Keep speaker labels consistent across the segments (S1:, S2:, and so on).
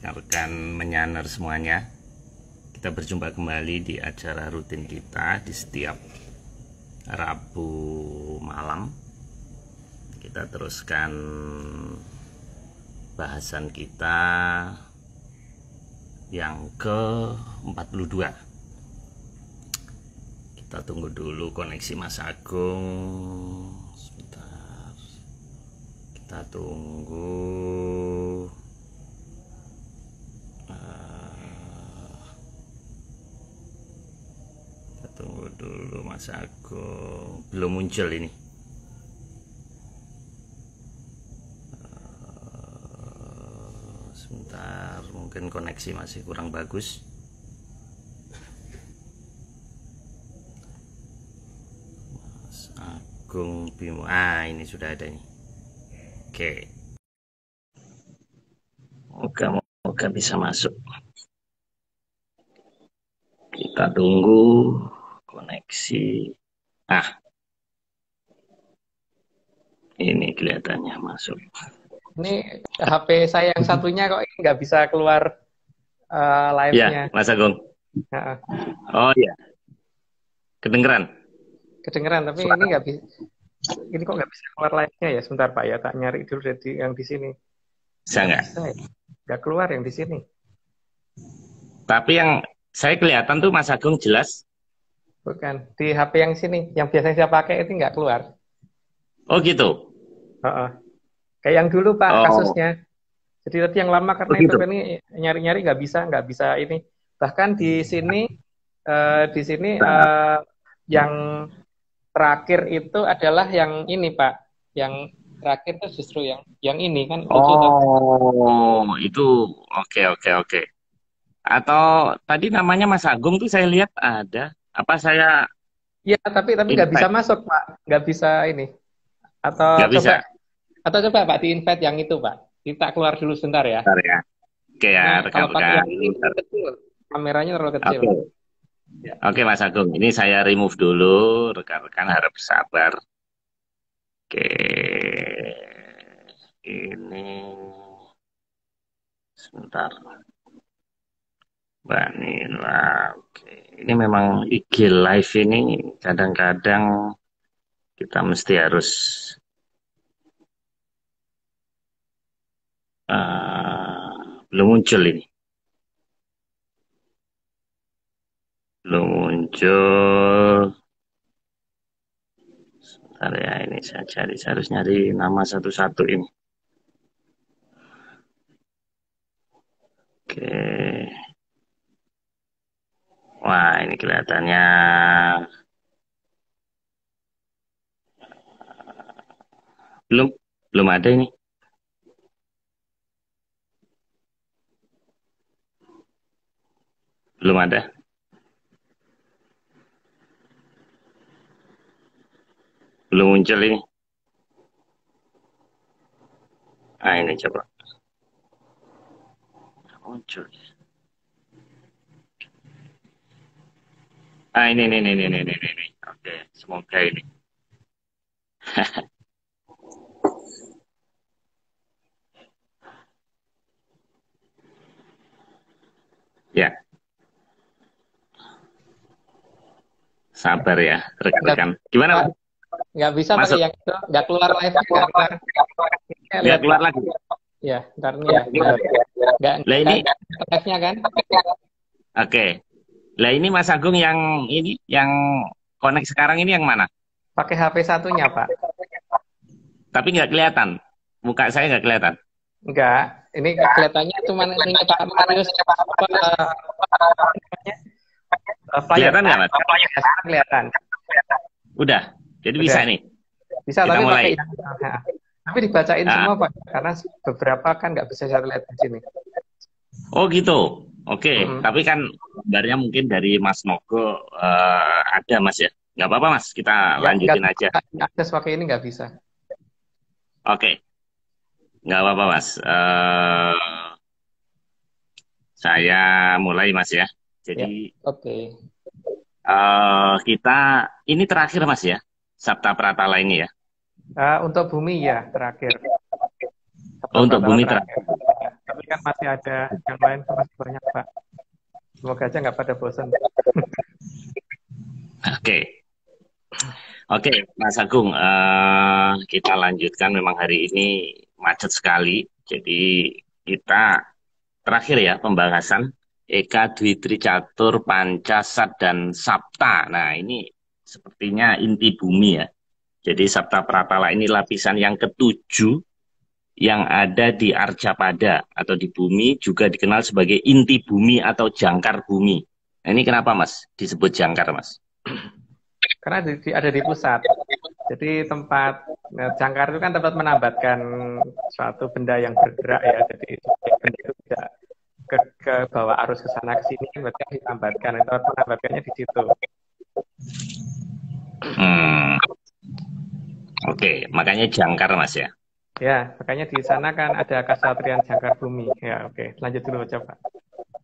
S1: rekan-rekan menyaner semuanya. Kita berjumpa kembali di acara rutin kita di setiap Rabu malam. Kita teruskan bahasan kita yang ke-42. Kita tunggu dulu koneksi Mas Agung. Sebentar. Kita tunggu. Kita tunggu dulu Mas Agung. Belum muncul ini. Sebentar, mungkin koneksi masih kurang bagus. Mas Agung Bimo. Ini sudah ada nih. Oke. Moga bisa masuk. Kita tunggu koneksi. Ini kelihatannya masuk.
S2: Ini HP saya yang satunya kok nggak bisa keluar live-nya.
S1: Ya, Mas Agung.
S2: Nah,
S1: Oh iya. Kedengeran?
S2: kedengeran, tapi
S1: Suara.
S2: ini nggak bisa. Ini kok nggak bisa keluar live-nya ya? Sebentar Pak ya, tak nyari dulu yang di sini.
S1: Bisa nggak?
S2: Bisa ya? Nggak keluar yang di sini.
S1: Tapi yang saya kelihatan tuh Mas Agung jelas.
S2: Bukan, di HP yang sini, yang biasanya saya pakai itu nggak keluar.
S1: Oh gitu?
S2: Kayak yang dulu Pak
S1: Oh,
S2: kasusnya. Jadi tadi yang lama karena
S1: begitu.
S2: itu ini nyari-nyari nggak bisa ini. Bahkan di sini yang terakhir itu adalah yang ini Pak. Yang terakhir itu justru yang ini kan lucu tuh.
S1: Oh, itu oke. Atau tadi namanya Mas Agung tuh saya lihat ada. Apa saya
S2: Ya, tapi nggak bisa
S1: invite?
S2: masuk Pak. Nggak bisa ini. Atau
S1: Nggak bisa.
S2: coba Pak di invite yang itu Pak. Kita keluar dulu sebentar ya.
S1: Bentar ya. Oke ya,
S2: Nah, kalau pakai
S1: rekan-rekan.
S2: yang ini terlalu kecil. Kameranya terlalu kecil.
S1: Oke.
S2: Ya.
S1: Oke Mas Agung, ini saya remove dulu. Rekan-rekan harap bersabar. Oke. Ini sebentar. Mbak Nila. Oke. Ini memang IG live ini kadang-kadang kita mesti harus belum muncul ini. Belum muncul. Sebentar ya, ini saya harus nyari nama satu-satu ini. Oke. Wah, ini kelihatannya belum belum ada ini. Belum ada. Belum muncul ini. Ini coba. Muncul. Ini. Oke, semoga ini. Ya, sabar ya, rekan-rekan. Gimana, Mas?
S2: Nggak bisa pakai
S1: Masuk.
S2: yang itu. Nggak keluar live-nya. Nggak keluar.
S1: Nggak
S2: Lihat
S1: keluar
S2: Pak.
S1: lagi.
S2: Ya, ntar nih ya.
S1: Lah ini,
S2: Live-nya kan?
S1: oke. Lah ini Mas Agung yang connect sekarang ini yang mana?
S2: Pakai HP satunya Pak.
S1: Tapi nggak kelihatan. Muka saya nggak kelihatan.
S2: Enggak. Ini kelihatannya cuma ini Pak Marius. Flyer.
S1: Kelihatan nggak, Mas?
S2: Kelihatan.
S1: Udah. Jadi
S2: Udah.
S1: bisa nih.
S2: Bisa,
S1: Kita
S2: tapi
S1: mulai.
S2: pakai tapi dibacain semua Pak. Karena beberapa kan nggak bisa saya lihat di sini.
S1: Oh gitu. Oke. Tapi kan gambarnya mungkin dari Mas Nogo ada Mas ya. Nggak apa-apa Mas. Kita lanjutin aja.
S2: Akses pakai ini nggak bisa.
S1: Oke. Nggak apa-apa Mas. Saya mulai Mas ya. Jadi
S2: Oke.
S1: kita ini terakhir Mas ya. Sabta Pratala ini ya.
S2: Untuk bumi ya terakhir.
S1: Oh, untuk bumi terakhir.
S2: Tapi kan masih ada yang lain, masih banyak Pak. Semoga aja nggak pada bosan.
S1: Oke. Oke, Mas Agung, kita lanjutkan. Memang hari ini macet sekali. Jadi kita terakhir ya pembahasan Eka Dwi Tri Catur Pancasat dan Sapta. Nah ini sepertinya inti bumi ya. Jadi Sapta Pratala ini lapisan yang ketujuh yang ada di Arjapada atau di bumi, juga dikenal sebagai inti bumi atau jangkar bumi. Nah, ini kenapa Mas disebut jangkar Mas?
S2: Karena ada di pusat. Jadi tempat jangkar itu kan tempat menambatkan suatu benda yang bergerak ya. Jadi benda itu tidak ke bawah arus ke sana ke sini, berarti ditambatkan. Itu menambatkannya di situ.
S1: Oke, makanya jangkar Mas ya.
S2: Ya, makanya di sana kan ada kasatriyan jangkar bumi. Ya, oke. Lanjut dulu coba.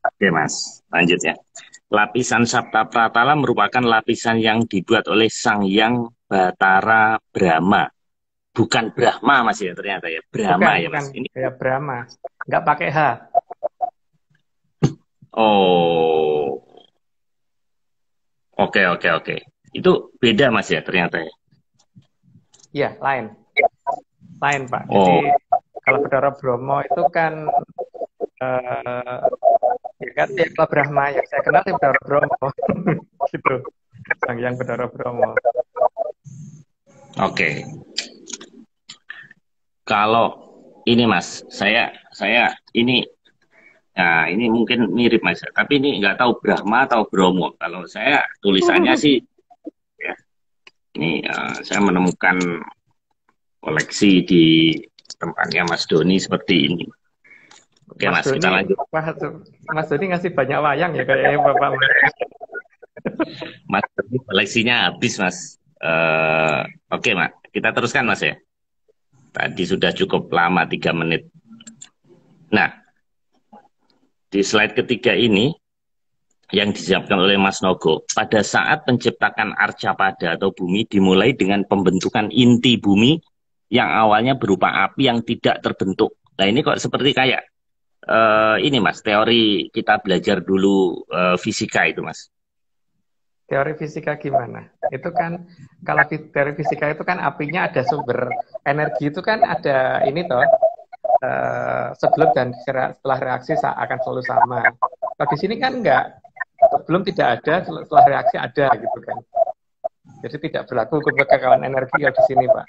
S1: Oke Mas, lanjut ya. Lapisan Sapta Pratala merupakan lapisan yang dibuat oleh Sang Hyang Batara Brahma. Bukan Brahma Mas ya ternyata ya. Brahma ya Mas.
S2: Ini ya Brahma. Nggak pakai H.
S1: Oh. Oke. Itu beda Mas ya ternyata ya.
S2: Iya, lain Pak. Jadi kalau Batara Bromo itu kan ya kan ya kalau Brahma ya saya kenal yang Batara Bromo gitu. Sang Hyang Batara Bromo.
S1: Oke. Kalau ini Mas, saya ini, nah ini mungkin mirip Mas, tapi ini nggak tahu Brahma atau Bromo. Kalau saya tulisannya sih, ya, ini saya menemukan koleksi di tempatnya Mas Doni seperti ini. Oke Mas, kita lanjut.
S2: Mas Doni ngasih banyak wayang ya kayaknya Bapak.
S1: Mas Doni koleksinya habis Mas. Oke Mas, kita teruskan Mas ya. Tadi sudah cukup lama 3 menit. Nah, di slide ketiga ini yang disiapkan oleh Mas Nogo, pada saat penciptakan Arcapada atau bumi dimulai dengan pembentukan inti bumi yang awalnya berupa api yang tidak terbentuk. Nah ini kok seperti kayak ini Mas, teori kita belajar dulu fisika itu Mas.
S2: Teori fisika gimana? Itu kan kalau teori fisika itu kan apinya ada sumber energi itu kan ada ini toh sebelum dan setelah reaksi akan selalu sama. Kalau di sini kan enggak, sebelum tidak ada, setelah reaksi ada gitu kan. Jadi tidak berlaku kekekauan energi kalau di sini Pak.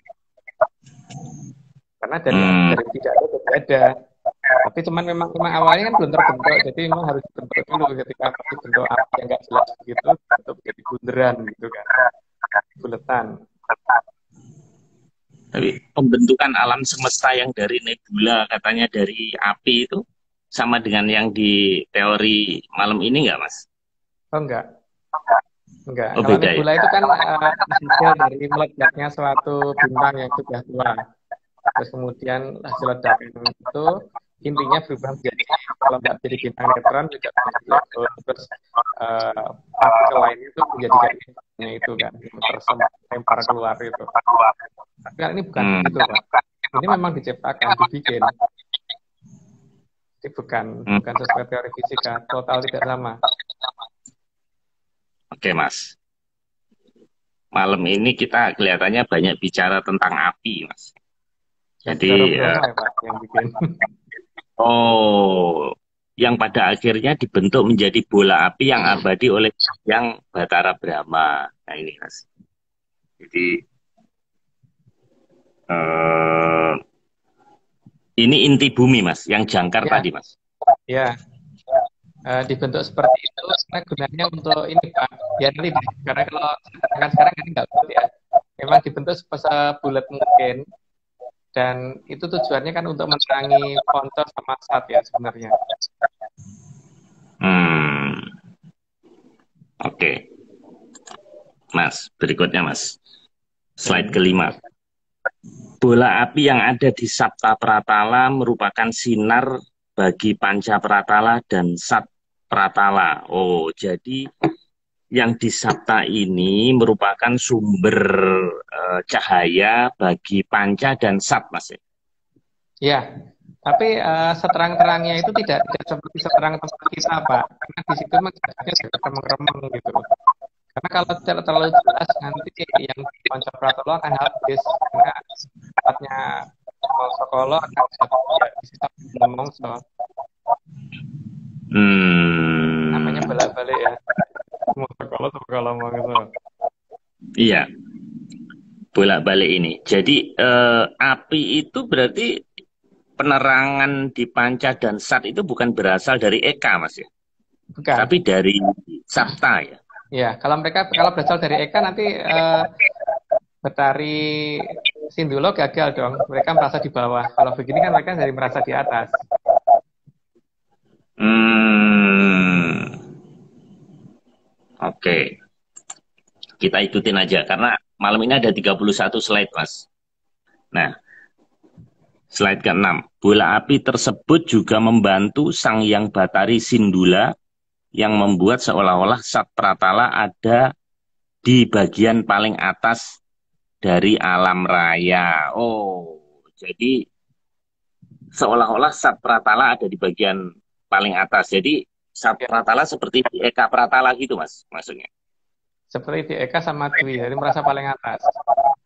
S2: Karena dari tidak ada jadi ada. Tapi cuman memang awalnya kan belum terbentuk, jadi memang harus dibentuk dulu. Ketika dibentuk api yang nggak jelas begitu, untuk jadi bunderan gitu kan, buletan.
S1: Tapi pembentukan alam semesta yang dari nebula katanya dari api itu sama dengan yang di teori malam ini nggak Mas?
S2: Oh enggak.
S1: Oh,
S2: kalau
S1: beda,
S2: nebula
S1: ya?
S2: Itu kan hasil dari meledaknya suatu bintang yang sudah tua. Terus kemudian hasil ledakan itu intinya berubah menjadi, kalau nggak jadi bintang neutron juga menjadi black hole. Terus partikel lain itu menjadikan itu kan terlempar keluar itu. Tapi kali ini bukan begitu Pak. Ini memang diciptakan, dibikin. Ini bukan sesuai teori fisika, total tidak sama.
S1: Oke Mas. Malam ini kita kelihatannya banyak bicara tentang api Mas. Jadi
S2: ya, Pak, yang bikin.
S1: Yang pada akhirnya dibentuk menjadi bola api yang abadi oleh Yang Batara Brahma. Nah ini Mas. Jadi ini inti bumi Mas, yang jangkar
S2: ya.
S1: tadi Mas.
S2: Ya, dibentuk seperti itu karena gunanya untuk ini Pak. Ya nanti karena kalau sekarang kan nggak betul ya. Memang dibentuk sebulat mungkin. Dan itu tujuannya kan untuk menerangi Ponco sama Sat ya sebenarnya.
S1: Oke. Mas, berikutnya Mas. Slide kelima. Bola api yang ada di Sapta Pratala merupakan sinar bagi Panca Pratala dan Sat Pratala. Oh, jadi yang di Sapta ini merupakan sumber cahaya bagi Panca dan Sat, Mas.
S2: Ya, Tapi seterang-terangnya itu tidak seperti seterang tempat kita, Pak. Karena di situ memang jaraknya sudah remeng-remeng gitu. Karena kalau tidak terlalu jelas nanti yang di Ponco Pratolo akan habis karena tempatnya Mongso akan ya di situ Mongso. Namanya balik-balik ya. Mongso kalau Mongso.
S1: Iya, bolak-balik ini. Jadi api itu berarti penerangan di panca dan sat itu bukan berasal dari Eka, Mas ya,
S2: Bukan.
S1: tapi dari Sabta ya.
S2: Ya, kalau berasal dari Eka nanti Betari Sindulo gagal dong. Mereka merasa di bawah. Kalau begini kan mereka dari merasa di atas.
S1: Oke. Kita ikutin aja karena malam ini ada 31 slide, Mas. Nah, slide ke-6. Bola api tersebut juga membantu Sang Hyang Batari Sindula yang membuat seolah-olah Sat Pratala ada di bagian paling atas dari alam raya. Oh, jadi seolah-olah Sat Pratala ada di bagian paling atas. Jadi Sat Pratala seperti di Eka Pratala gitu, Mas, maksudnya.
S2: Seperti di Eka sama Dwi, jadi merasa paling atas.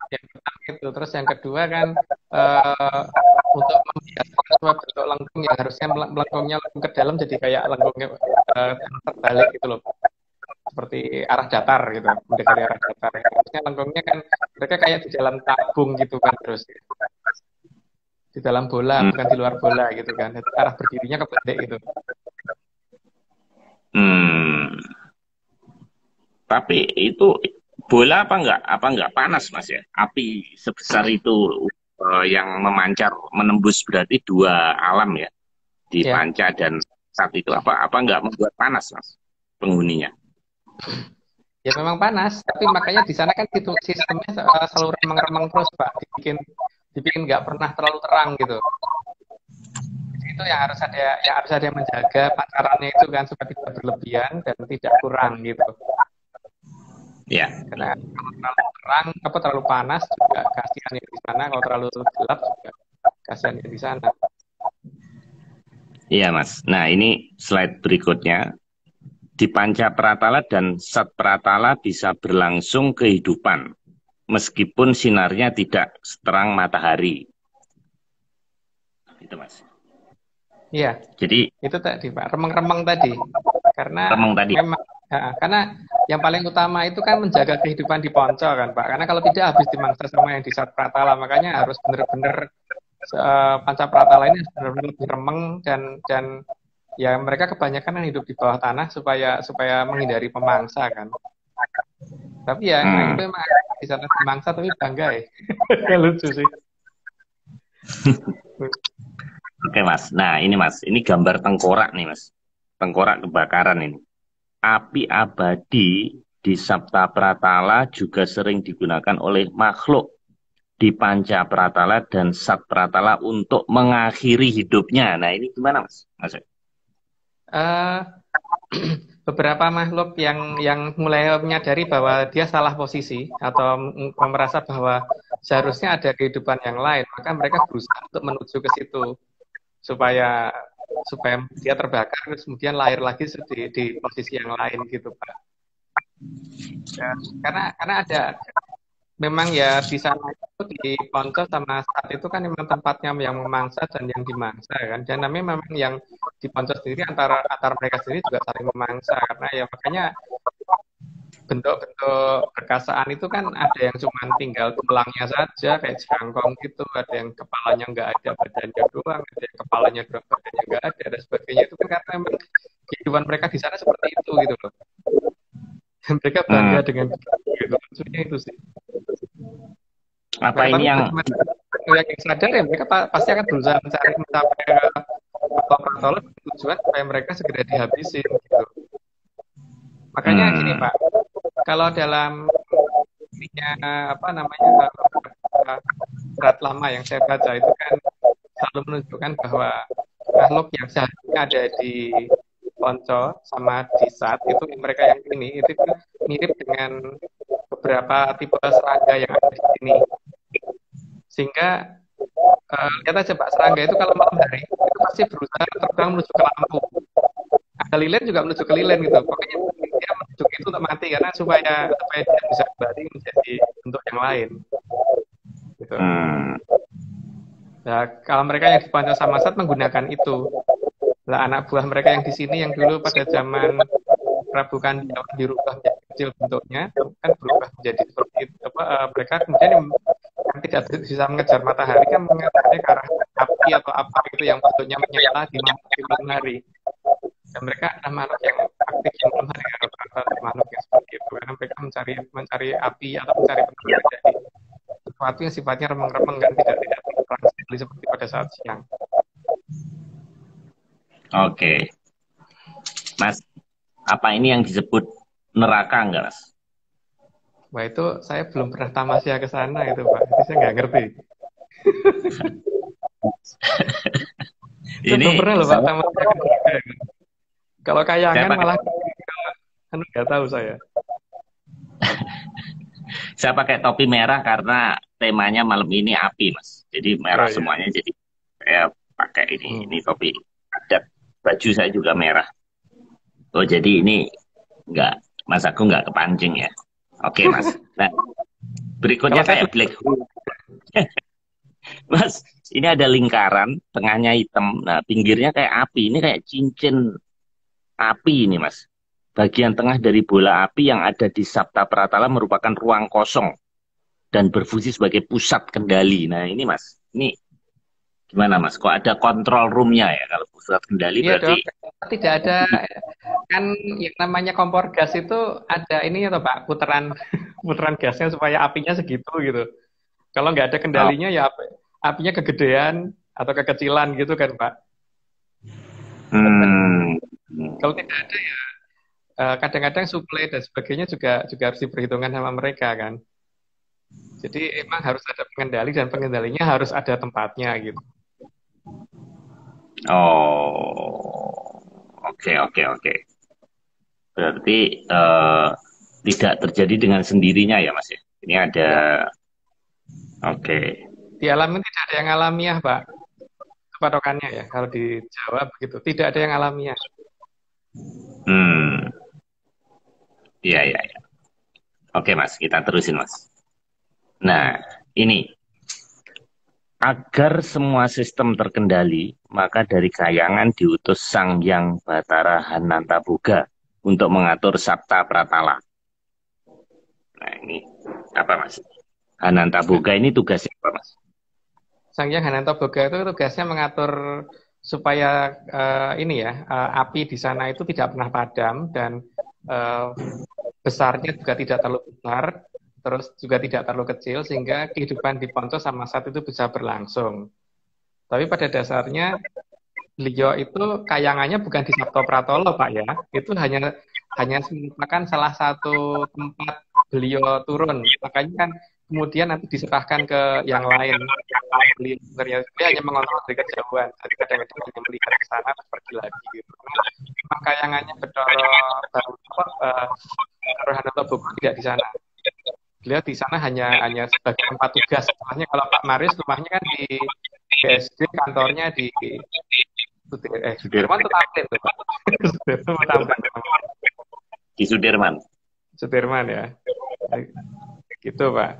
S2: Yang pertama itu. Terus yang kedua kan untuk membiasakan sebuah bentuk lengkung yang harusnya melengkungnya ke dalam jadi kayak lengkungnya terbalik gitu loh. Seperti arah datar gitu, mendekati arah datar. Harusnya lengkungnya kan mereka kayak di dalam tabung gitu kan terus. Di dalam bola, bukan di luar bola gitu kan. Arah berdirinya kebalik gitu.
S1: Tapi itu bola apa enggak panas, Mas ya? Api sebesar itu yang memancar menembus berarti dua alam ya, di panca dan sat itu apa enggak membuat panas, Mas, penghuninya?
S2: Ya memang panas, tapi makanya di sana kan sistemnya selalu remang-remang terus, Pak. Dibikin nggak pernah terlalu terang gitu. Itu yang harus ada yang menjaga pancarannya itu kan supaya tidak berlebihan dan tidak kurang gitu.
S1: Ya.
S2: Karena kalau terlalu terang apa terlalu panas juga kasihan yang di sana, kalau terlalu gelap juga kasihan yang di sana.
S1: Iya, Mas. Nah, ini slide berikutnya. Di Panca Pratala dan Sat Pratala bisa berlangsung kehidupan meskipun sinarnya tidak seterang matahari. Itu, Mas.
S2: Iya.
S1: Jadi
S2: itu tadi, Pak, remeng-remeng tadi. Karena memang karena yang paling utama itu kan menjaga kehidupan di Ponco kan, Pak. Karena kalau tidak habis dimangsa sama yang di Sat Pratala, makanya harus benar-benar Panca Pratala ini benar-benar lebih remeng dan ya mereka kebanyakan kan hidup di bawah tanah supaya menghindari pemangsa kan. Tapi ya itu memang di sana pemangsa tapi bangga ya. Lucu sih.
S1: Oke, Mas. Nah ini, Mas, ini gambar tengkorak nih, Mas. Tengkorak kebakaran ini. Api abadi di Sabta Pratala juga sering digunakan oleh makhluk di Panca Pratala dan Sat Pratala untuk mengakhiri hidupnya. Nah ini gimana, Mas?
S2: Beberapa makhluk yang mulai menyadari bahwa dia salah posisi atau merasa bahwa seharusnya ada kehidupan yang lain, maka mereka berusaha untuk menuju ke situ supaya dia terbakar terus kemudian lahir lagi di posisi yang lain gitu, Pak. Ya, karena ada memang ya di sana itu di Ponco sama Sat itu kan memang tempatnya yang memangsa dan yang dimangsa kan, dan namanya memang yang di Ponco sendiri antara mereka sendiri juga saling memangsa karena ya makanya bentuk-bentuk perkasaan itu kan ada yang cuma tinggal tulangnya saja kayak jangkong gitu, ada yang kepalanya nggak ada, badannya doang, ada yang kepalanya doang, badannya nggak ada dan sebagainya. Itu kan karena memang kehidupan mereka di sana seperti itu gitu loh. Dan mereka bangga dengan gitu. Maksudnya itu sih.
S1: Apa ini yang
S2: sadar ya mereka pasti akan berusaha mencari mencapai Pratolo tujuan supaya mereka segera dihabisin gitu. Makanya gini, Pak, kalau dalam surat lama yang saya baca itu kan selalu menunjukkan bahwa makhluk yang seharusnya ada di Ponco sama di Sat itu mereka yang ini itu mirip dengan beberapa tipe serangga yang ada di sini, sehingga lihat aja Pak, serangga itu kalau malam hari itu pasti berusaha terbang menuju ke lampu. Ada lilin juga menuju ke lilin gitu. Pokoknya dia menuju itu untuk mati karena supaya dia bisa kembali menjadi bentuk yang lain gitu.
S1: Hmm.
S2: Nah, kalau mereka yang di Panca Samasat menggunakan itu. Lah anak buah mereka yang di sini yang dulu pada zaman Prabu Kandiawan dirubah menjadi kecil bentuknya, kan berubah menjadi seperti itu. Mereka kemudian yang tidak bisa mengejar matahari kan mengejarnya ke arah api atau apa itu yang bentuknya menyala di malam hari. Dan mereka adalah makhluk yang aktif di malam hari, rata-rata makhluk yang seperti itu karena mereka mencari api atau mencari penerangan dari sesuatu yang sifatnya remeng-remeng dan tidak terang sekali seperti pada saat siang.
S1: Oke, Mas, apa ini yang disebut neraka enggak, Mas?
S2: Wah itu saya belum pernah tamasya ke sana itu Pak, itu saya nggak ngerti. Saya belum
S1: Ini
S2: pernah loh Pak tamasya ke neraka. Kalau
S1: saya
S2: kayangan
S1: pakai
S2: malah nggak tahu saya.
S1: saya pakai topi merah karena temanya malam ini api, Mas. Jadi
S2: Oh
S1: merah
S2: iya.
S1: semuanya. Jadi saya pakai ini
S2: Hmm.
S1: ini topi adat. Baju saya juga merah. Oh, jadi ini enggak, Mas aku enggak kepancing ya. Oke, Mas. Nah,
S2: Kalau
S1: berikutnya
S2: saya
S1: kayak
S2: belum.
S1: black hole. Mas, ini ada lingkaran, tengahnya hitam. Nah, pinggirnya kayak api. Ini kayak cincin api ini, Mas. Bagian tengah dari bola api yang ada di Sapta Pratala merupakan ruang kosong dan berfungsi sebagai pusat kendali. Nah, ini Mas, ini gimana Mas? Kok ada kontrol roomnya ya? Kalau pusat kendali
S2: Iya dong.
S1: berarti
S2: Tidak ada kan yang namanya kompor gas itu ada ini ya toh Pak, putaran putaran gasnya supaya apinya segitu gitu. Kalau nggak ada
S1: oh,
S2: kendalinya ya apinya kegedean atau kekecilan gitu kan Pak.
S1: hmm,
S2: Kalau tidak ada ya kadang-kadang suplai dan sebagainya juga harus diperhitungkan sama mereka kan. Jadi emang harus ada pengendali dan pengendalinya harus ada tempatnya gitu.
S1: oh, oke oke oke. Berarti tidak terjadi dengan sendirinya ya Mas ya? Ini ada,
S2: Enggak.
S1: oke.
S2: Di alam ini tidak ada yang alamiah Pak. Patokannya ya kalau di Jawa begitu. Tidak ada yang alamiah.
S1: Hmm, iya iya iya. Oke Mas, kita terusin Mas. Nah, ini agar semua sistem terkendali, maka dari Kayangan diutus Sang Hyang Batara Hanantaboga untuk mengatur Sabta Pratala. Nah, ini apa Mas? Hanantaboga ini tugasnya apa Mas?
S2: Sang Hyang Hananto Boga itu tugasnya mengatur supaya ini ya api di sana itu tidak pernah padam dan eh, besarnya juga tidak terlalu besar, terus juga tidak terlalu kecil sehingga kehidupan di Ponco sama saat itu bisa berlangsung. Tapi pada dasarnya beliau itu kayangannya bukan di Sabto Pratolo Pak ya, itu hanya hanya merupakan salah satu tempat beliau turun. Makanya kan kemudian nanti diserahkan ke yang lain. Beliau sebenarnya dia hanya mengontrol dari kejauhan. Jadi kadang-kadang hanya melihat ke sana terus pergi lagi gitu. Memang kayangannya Betoro Baru apa Hanoto Boko tidak di sana. Beliau di sana hanya sebagai tempat tugas. Setelahnya kalau Pak Maris rumahnya kan di BSD, kantornya di Sudirman
S1: Sudirman.
S2: tuh Tamrin tuh Pak. Sudirman Tamrin.
S1: Di Sudirman.
S2: Sudirman ya. Gitu Pak.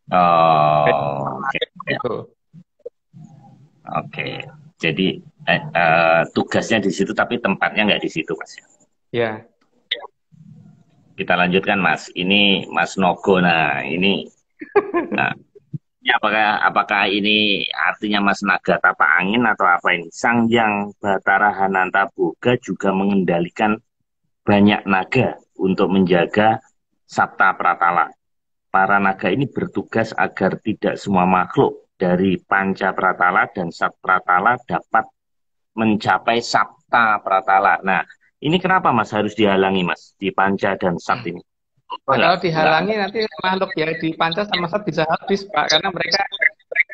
S1: Oh, oke.
S2: Itu.
S1: Oke. Jadi tugasnya di situ tapi tempatnya nggak di situ Mas.
S2: Ya.
S1: Kita lanjutkan Mas. Ini Mas Nogo. Nah, nah, ini apakah ini artinya Mas Naga Tapa Angin atau apa ini? Sang Hyang Batara Hanantaboga juga mengendalikan banyak naga untuk menjaga Sabta Pratala. Para naga ini bertugas agar tidak semua makhluk dari Panca Pratala dan Sat Pratala dapat mencapai Sabta Pratala. Nah, ini kenapa Mas harus dihalangi Mas di Panca dan Sat ini? Oh,
S2: Nah, kalau
S1: enggak.
S2: dihalangi nanti makhluk ya di panca sama saat bisa habis Pak karena mereka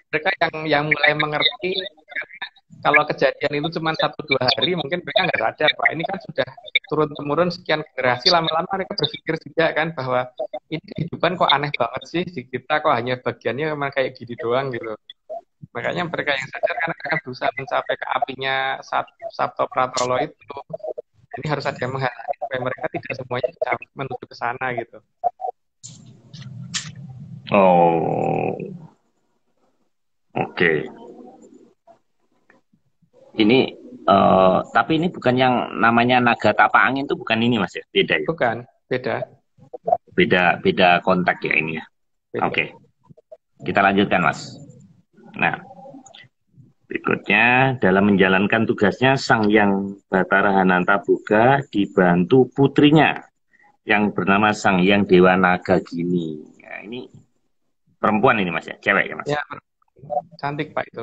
S2: mereka yang mulai mengerti kalau kejadian itu cuma 1-2 hari mungkin mereka nggak sadar Pak. Ini kan sudah turun temurun sekian generasi lama-lama mereka berpikir juga kan bahwa ini kehidupan kok aneh banget sih di kita kok hanya bagiannya memang kayak gini doang gitu. Makanya mereka yang sadar kan akan berusaha mencapai ke apinya Sabto Pratolo itu. Jadi harus ada yang menghalangi supaya mereka tidak semuanya bisa menuju ke sana gitu.
S1: Oh, oke. Ini tapi ini bukan yang namanya naga tapa angin tuh bukan ini Mas ya? Beda ya?
S2: Bukan, beda.
S1: Beda kontak ya ini ya.
S2: Beda.
S1: Oke. Kita lanjutkan Mas. Nah, berikutnya dalam menjalankan tugasnya Sang Hyang Batara Hananta Boga dibantu putrinya yang bernama Sang Hyang Dewa Naga Gini. Nah, ini perempuan ini Mas ya, cewek ya Mas?
S2: Ya, cantik Pak itu.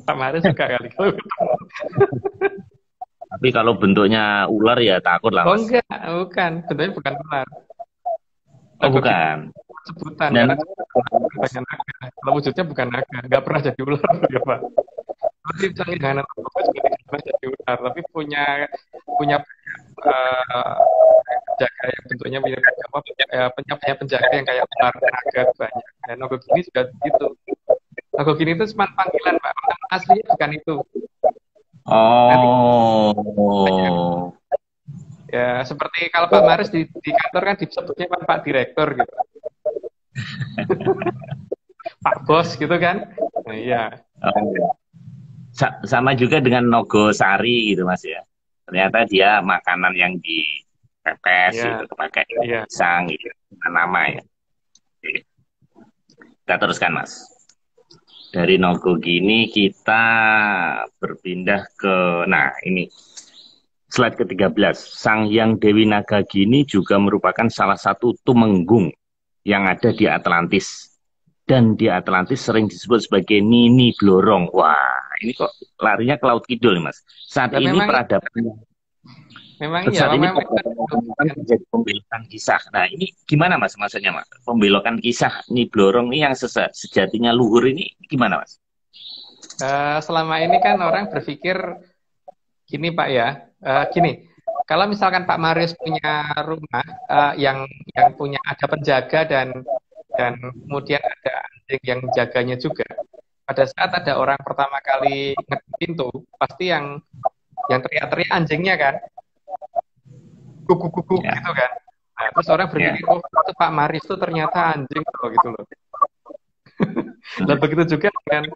S2: Pak Maris suka kali kalau
S1: Tapi kalau bentuknya ular ya takut lah
S2: Oh
S1: Mas.
S2: enggak, bukan. Bentuknya bukan ular.
S1: Oh bukan.
S2: Sebutan
S1: Dan
S2: karena banyak naga. Kalau wujudnya bukan naga, nggak pernah jadi ular ya Pak. Tapi Sang Hyang juga tidak pernah jadi ular, tapi punya uh, penjaga yang bentuknya mirip apa? Punya penjaga yang kayak ular naga banyak. Dan Nogogini juga begitu. Nogogini itu cuma panggilan Pak. Nama aslinya bukan itu. Nanti
S1: oh.
S2: ya seperti kalau Pak Maris di kantor kan disebutnya Pak Direktur gitu. Pak Bos gitu kan. Nah, iya.
S1: Oh. Sama juga dengan Nogosari gitu Mas ya. Ternyata dia makanan yang dipepes
S2: Iya.
S1: gitu, pakai
S2: Iya.
S1: pisang gitu, nama ya. Oke. Kita teruskan Mas. Dari Nogogini kita berpindah ke, nah ini slide ke-13. Sang Hyang Dewi Nagagini juga merupakan salah satu tumenggung yang ada di Atlantis. Dan di Atlantis sering disebut sebagai Nini Blorong. Wah, ini kok larinya ke Laut Kidul nih Mas. Saat
S2: Dan
S1: ini
S2: memang
S1: peradaban
S2: iya,
S1: saat ini
S2: memang
S1: menjadi pembelokan kisah. Nah, ini gimana Mas maksudnya Mas? Pembelokan kisah Nyi Blorong ini yang sejatinya luhur ini gimana Mas?
S2: selama ini kan orang berpikir gini Pak ya, gini. Kalau misalkan Pak Marius punya rumah yang punya ada penjaga dan kemudian ada anjing yang jaganya juga. Pada saat ada orang pertama kali ngetuk pintu, pasti yang teriak-teriak anjingnya kan, kuku
S1: Ya,
S2: gitu kan. Nah, terus orang
S1: ya.
S2: berpikir, oh itu Pak Marius tuh ternyata anjing loh gitu loh. Dan begitu juga dengan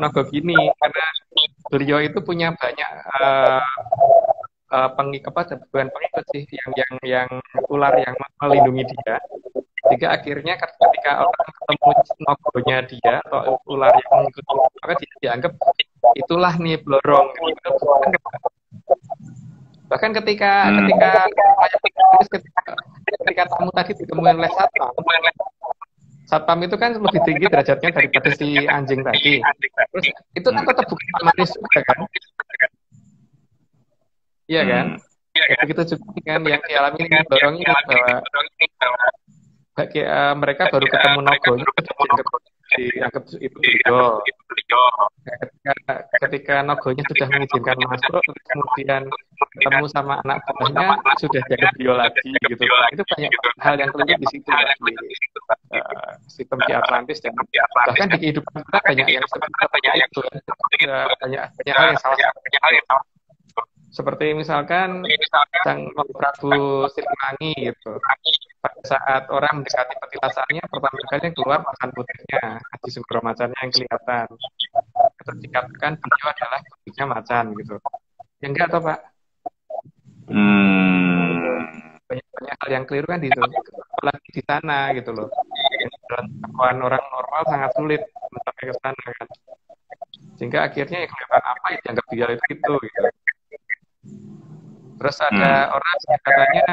S2: Nogogini, karena beliau itu punya banyak bukan pengikut sih, yang ular yang melindungi dia. Sehingga akhirnya ketika orang ketemu nogonya dia atau ular yang mengikuti, maka dia dianggap itulah nih Blorong. Gitu. Bahkan ketika tamu tadi ditemukan oleh satpam itu kan lebih tinggi derajatnya daripada si anjing tadi. Terus itu kan tetap bukan manis juga kan? Iya kan? Ya, begitu juga kan yang dialami ini Blorong ini bahwa mereka baru ketemu Nogonya dianggap itu beliau. Ketika Nogonya sudah mengizinkan masuk, kemudian ketemu sama anak buahnya sudah dianggap beliau lagi gitu. Itu banyak hal yang keliru di situ di sistem di Atlantis dan bahkan di kehidupan kita banyak yang seperti itu. Banyak hal yang salah. Seperti misalkan Sang Prabu Siliwangi gitu. Pada saat orang mendekati petilasannya, pertama kali yang keluar macan putihnya, Aji Sungkro macannya yang kelihatan. Terus dikatakan beliau adalah putihnya macan gitu. Ya enggak toh Pak? Banyak hal yang keliru kan di situ. Apalagi di sana gitu loh. Dalam orang normal sangat sulit mencapai ke sana kan. Sehingga akhirnya yang kelihatan apa yang dianggap dia itu gitu. Terus ada orang yang katanya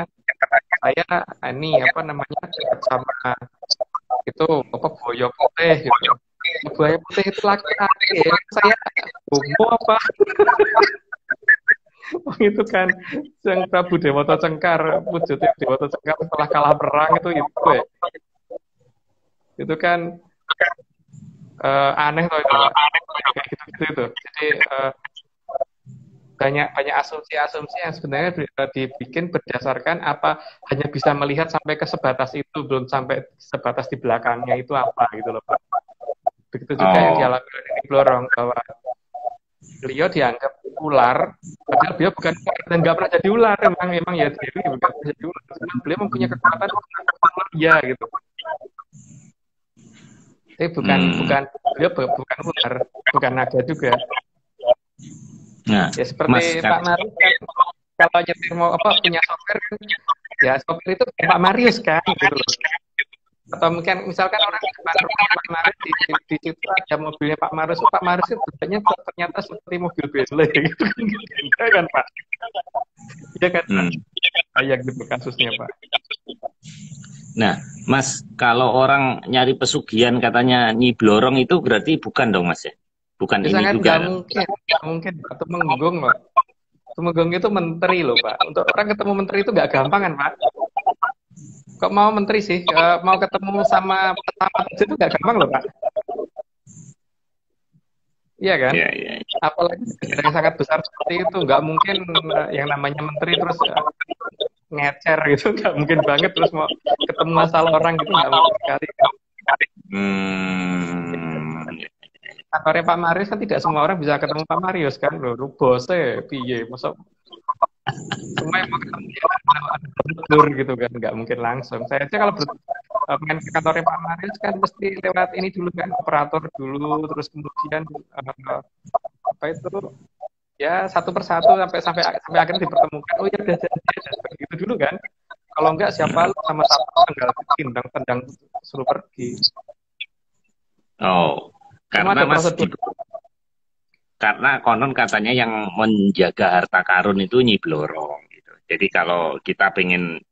S2: saya ini apa namanya dekat sama itu apa buaya putih gitu. Buaya putih itu laki-laki ya. Saya homo apa? Itu kan yang Prabu Dewata Cengkar, wujudnya Dewata Cengkar setelah kalah perang itu ya. Itu kan aneh loh itu. Kayak gitu itu. Jadi banyak asumsi-asumsi yang sebenarnya dibikin berdasarkan apa hanya bisa melihat sampai ke sebatas itu, belum sampai sebatas di belakangnya itu apa gitu loh Pak. Begitu juga yang dialami oleh Nyi Blorong, bahwa beliau dianggap ular, padahal beliau bukan ular dan nggak pernah jadi ular. Emang ya Dewi bukan pernah jadi ular, cuma beliau mempunyai kekuatan ular ya gitu. Tapi bukan beliau bukan ular, bukan naga juga.
S1: Nah,
S2: Ya seperti Pak Marius kan, kalau nyetir mau punya sopir kan, ya sopir itu Pak Marius kan gitu loh. Atau mungkin misalkan orang di depan rumah Pak Marius di situ ada mobilnya Pak Marius itu ternyata seperti mobil Bentley gitu kan Pak. Iya kan Pak. Kayak gitu kasusnya Pak.
S1: Nah, Mas, kalau orang nyari pesugihan katanya Nyi Blorong itu berarti bukan dong, Mas ya? Bukan
S2: Ya,
S1: ini
S2: sangat
S1: juga.
S2: Nggak mungkin. Temenggung loh. Temenggung itu menteri loh Pak. Untuk orang ketemu menteri itu nggak gampang kan Pak? Kok mau menteri sih? Mau ketemu sama petama itu nggak gampang loh Pak. Iya kan?
S1: Ya, ya.
S2: Apalagi yang sangat besar seperti itu, nggak mungkin yang namanya menteri terus ngecer gitu, nggak mungkin banget. Terus mau ketemu masalah orang gitu nggak mungkin sekali. Kantornya Pak Marius kan tidak semua orang bisa ketemu Pak Marius kan, bro. Bosnya piye, masa semua yang mau ketemu dia ada gitu kan, nggak mungkin langsung. Saya aja kalau main ke kantornya Pak Marius kan mesti lewat ini dulu kan, operator dulu, terus kemudian apa itu ya satu persatu sampai akhirnya dipertemukan. Oh ya udah jadi gitu dulu kan. Kalau enggak siapa lu sama tinggal tendang suruh pergi.
S1: Oh, karena Mas karena konon katanya yang menjaga harta karun itu Nyi Blorong gitu. Jadi kalau kita pengen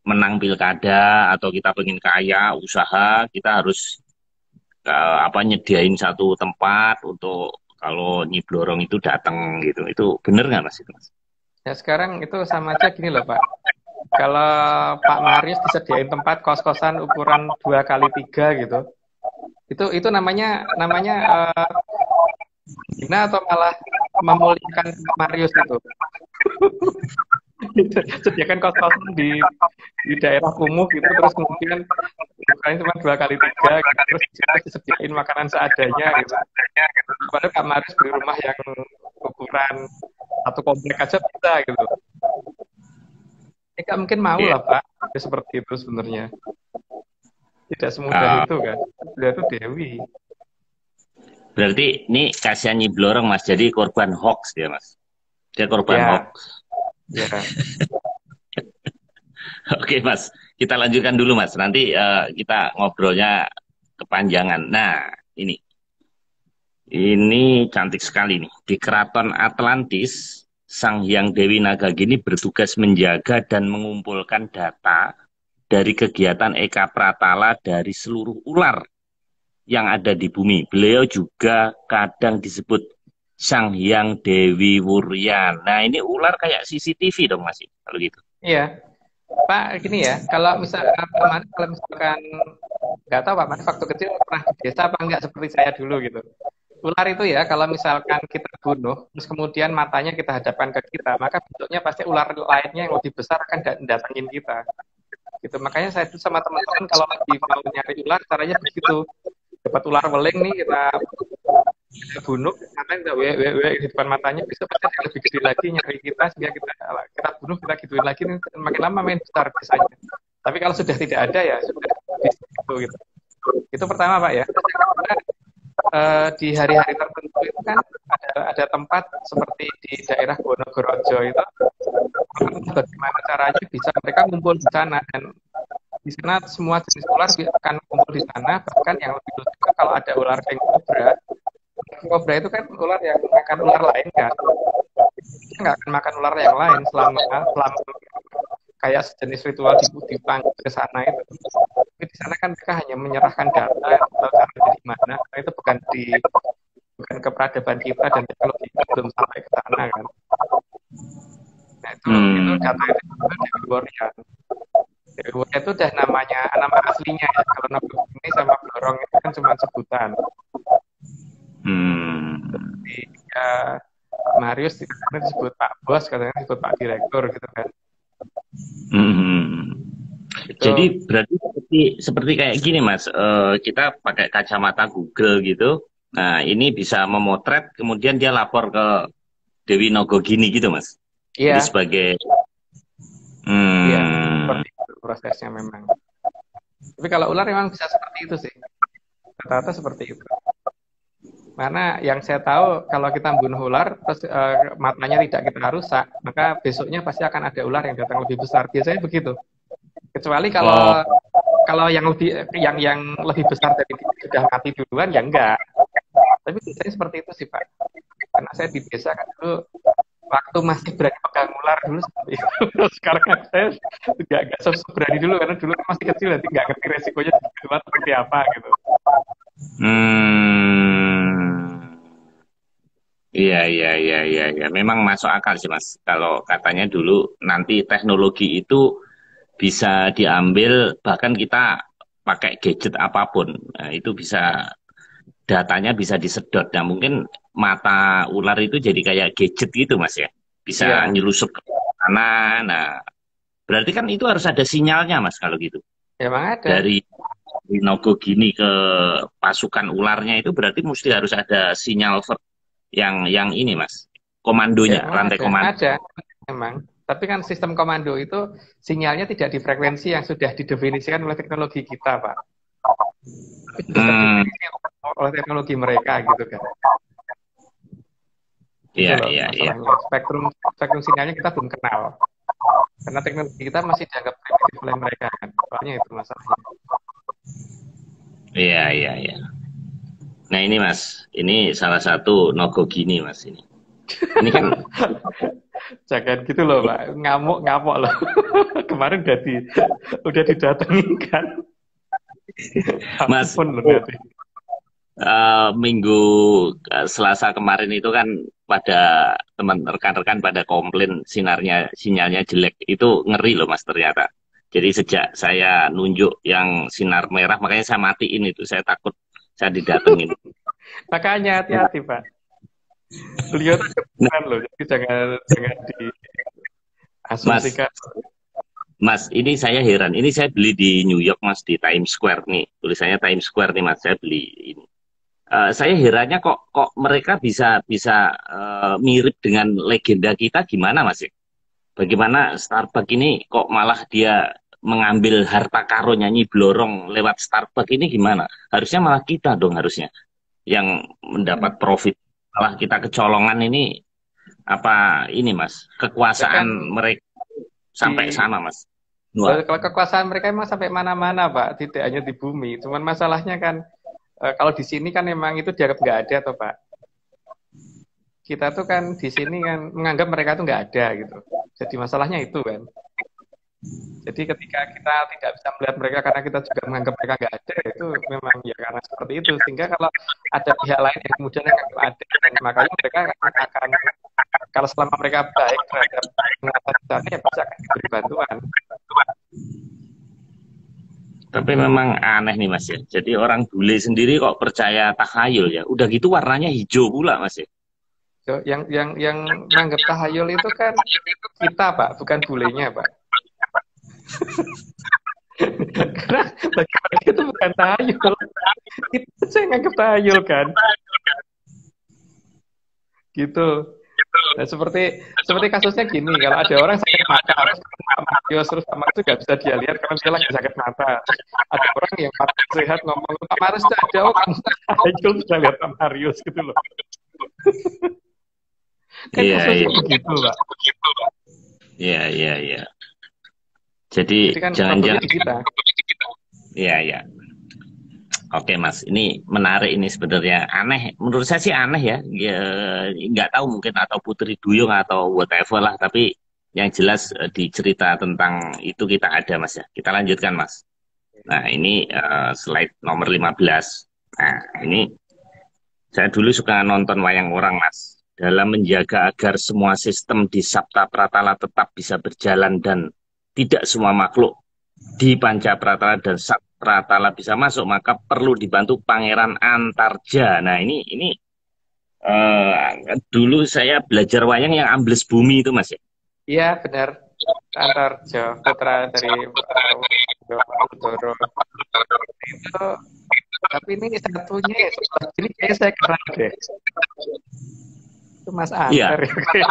S1: menang pilkada atau kita pengen kaya usaha, kita harus nyediain satu tempat untuk kalau Nyi Blorong itu datang gitu. Itu bener nggak Mas itu, Mas?
S2: Ya sekarang itu sama aja gini loh Pak. Kalau Pak Marius disediain tempat kos-kosan ukuran 2x3 gitu, itu namanya hina atau malah memuliakan Pak Marius itu? Sediakan kos-kosan di daerah kumuh gitu, terus kemudian ukurannya cuma 2x3 gitu, terus disediain makanan seadanya gitu. Padahal Pak Marius beli rumah yang ukuran satu komplek aja bisa gitu. Nggak mungkin mau lah Pak, ya, seperti itu sebenarnya. Tidak semudah itu kan. Dia itu Dewi.
S1: Berarti ini kasihan Nyi Blorong Mas, jadi korban hoax dia Mas. Dia korban hoax.
S2: Ya.
S1: Oke Mas, kita lanjutkan dulu Mas. Nanti kita ngobrolnya kepanjangan. Nah, ini cantik sekali nih. Di Keraton Atlantis, Sang Hyang Dewi Nagagini bertugas menjaga dan mengumpulkan data dari kegiatan Eka Pratala dari seluruh ular yang ada di bumi. Beliau juga kadang disebut Sang Hyang Dewi Wuryan. Nah, ini ular kayak CCTV dong Mas, kalau gitu.
S2: Iya. Pak, gini ya, kalau misalkan nggak tahu Pak, waktu kecil pernah di desa apa enggak seperti saya dulu gitu. Ular itu ya, kalau misalkan kita bunuh, terus kemudian matanya kita hadapkan ke kita, maka bentuknya pasti ular lainnya yang lebih besar akan datangin kita. Gitu. Makanya saya itu sama teman-teman kalau lagi mau nyari ular, caranya begitu. Dapat ular weling nih, kita bunuh, kita di depan matanya, bisa pasti lebih gede lagi nyari kita, sehingga kita bunuh, kita gituin lagi, makin lama main besar biasanya. Tapi kalau sudah tidak ada ya, sudah gitu. Itu pertama Pak ya. Di hari-hari tertentu itu kan ada tempat seperti di daerah Wonogorojo itu, bagaimana caranya bisa mereka ngumpul di sana, dan di sana semua jenis ular akan kumpul di sana. Bahkan yang lebih lucu kalau ada ular king cobra itu kan ular yang makan ular lain kan, dia nggak akan makan ular yang lain selama kayak sejenis ritual dipanggil ke sana itu. Tapi di sana kan mereka hanya menyerahkan data atau caranya di mana. Nah, itu bukan ke peradaban kita dan teknologi kita belum sampai ke sana kan. Nah, itu data itu Dewi Wuryan. Dewi Wuryan itu udah nama aslinya ya. Kalau nama ini sama Blorong itu kan cuma sebutan. Ya, Marius disebut Pak Bos, katanya disebut Pak Direktur gitu kan.
S1: Gitu. Jadi berarti seperti kayak gini Mas, kita pakai kacamata Google gitu. Nah, ini bisa memotret, kemudian dia lapor ke Dewi Nogogini gitu Mas. Itu
S2: Iya,
S1: sebagai
S2: iya,
S1: hmm,
S2: seperti itu prosesnya memang. Tapi kalau ular memang bisa seperti itu sih. Rata-rata seperti itu. Karena yang saya tahu kalau kita membunuh ular terus matanya tidak kita rusak, maka besoknya pasti akan ada ular yang datang lebih besar. Biasanya begitu. Kecuali
S1: oh,
S2: kalau kalau yang lebih besar dari dia sudah mati duluan ya enggak. Tapi biasanya seperti itu sih Pak. Karena saya di desa kan dulu waktu masih berani pegang ular dulu seperti itu. Sekarang kan saya nggak berani dulu karena dulu kan masih kecil jadi nggak ngerti resikonya di luar seperti apa gitu.
S1: hmm, iya, iya, iya, iya, iya. Memang masuk akal sih Mas. Kalau katanya dulu nanti teknologi itu bisa diambil, bahkan kita pakai gadget apapun, nah, itu bisa datanya bisa disedot. Nah, mungkin mata ular itu jadi kayak gadget gitu, Mas ya. Bisa
S2: Iya,
S1: nyelusup ke sana. Nah, berarti kan itu harus ada sinyalnya, Mas, kalau gitu.
S2: memang ada.
S1: Dari Nogo gini ke pasukan ularnya itu berarti mesti harus ada sinyal yang ini, Mas.
S2: Ya,
S1: Komandonya,
S2: memang
S1: rantai
S2: ada.
S1: komando.
S2: Ada, memang. Tapi kan sistem komando itu sinyalnya tidak di frekuensi yang sudah didefinisikan oleh teknologi kita, Pak. Tapi sudah
S1: Hmm,
S2: terdeteksi oleh teknologi mereka gitu kan. Gitu
S1: iya,
S2: loh
S1: iya, iya.
S2: masalahnya. Spektrum spektrum sinyalnya kita belum kenal. Karena teknologi kita masih dianggap primitif oleh mereka kan. Soalnya itu masalahnya.
S1: Iya, iya, iya. Nah, ini Mas, ini salah satu Nogo gini, Mas ini. Ini kan
S2: Jangan gitu loh, Pak. Ngamuk-ngamuk loh. Kemarin udah didatengin kan.
S1: Mas,
S2: Ampun loh nanti.
S1: minggu Selasa kemarin itu kan pada teman rekan-rekan pada komplain sinyalnya jelek. Itu ngeri loh Mas ternyata. Jadi sejak saya nunjuk yang sinar merah, makanya saya matiin itu. Saya takut saya didatengin.
S2: Makanya hati-hati, Pak. Beliau tuh
S1: Nah,
S2: keren loh. Jadi jangan
S1: Mas,
S2: diasumsikan.
S1: Mas, ini saya heran. Ini saya beli di New York Mas di Times Square nih. Tulisannya Times Square nih Mas. Saya beli ini. Saya herannya kok mereka bisa bisa mirip dengan legenda kita gimana Mas ya? Bagaimana Starbucks ini kok malah dia mengambil harta karun nyanyi blorong lewat Starbucks ini gimana? Harusnya malah kita dong harusnya yang mendapat profit. Malah kita kecolongan ini apa ini Mas?
S2: Ya kan
S1: Kekuasaan mereka sampai
S2: di
S1: sana Mas. Wah.
S2: kalau kekuasaan mereka emang sampai mana-mana, Pak. Tidak hanya di bumi. Cuman masalahnya kan kalau di sini kan memang itu dianggap nggak ada, toh, Pak. Kita tuh kan di sini kan menganggap mereka tuh nggak ada gitu. Jadi masalahnya itu kan. Jadi ketika kita tidak bisa melihat mereka karena kita juga menganggap mereka nggak ada, itu memang ya karena seperti itu. Sehingga kalau ada pihak lain yang kemudian menganggap ada, dan makanya mereka akan kalau selama mereka baik terhadap mengatasi sana, ya pasti akan diberi bantuan.
S1: Tapi memang aneh nih Mas ya. Jadi orang bule sendiri kok percaya takhayul ya. Udah gitu warnanya hijau pula Mas ya.
S2: So, yang menganggap tahayul itu kan kita, Pak, bukan bulenya, Pak. Karena bagi mereka itu bukan tahayul. Kita saya nganggap tahayul kan. Gitu. Nah, seperti kasusnya gini, kalau ada orang sakit mata, terus Pak Marius, terus Pak Marius itu nggak bisa dia lihat karena dia lagi sakit mata. Terus ada orang yang mata sehat ngomong, Pak Marius itu ada, oh kamu tahayul bisa lihat Pak Marius gitu loh. Kan
S1: Iya,
S2: kasusnya
S1: iya.
S2: begitu, Pak.
S1: Iya, iya, iya. Jadi
S2: Jadi kan problemnya
S1: jangan-jangan
S2: di kita.
S1: iya, iya. Oke Mas, ini menarik ini sebenarnya aneh. Menurut saya sih aneh ya. Ya, nggak tahu mungkin atau Putri Duyung atau whatever lah. Tapi yang jelas di cerita tentang itu kita ada Mas ya. Kita lanjutkan Mas. Nah ini slide nomor 15. Nah ini saya dulu suka nonton wayang orang Mas. Dalam menjaga agar semua sistem di Sabta Pratala tetap bisa berjalan dan tidak semua makhluk di Panca Pratala dan Sat Pratala bisa masuk, maka perlu dibantu Pangeran Antarja. Nah, ini dulu saya belajar wayang yang ambles bumi itu, Mas ya.
S2: Iya, benar. Antarjo, putra dari Toro itu, tapi ini satunya ya, ini kayak saya kenal deh, itu Mas
S1: Iya,
S2: Anter ya.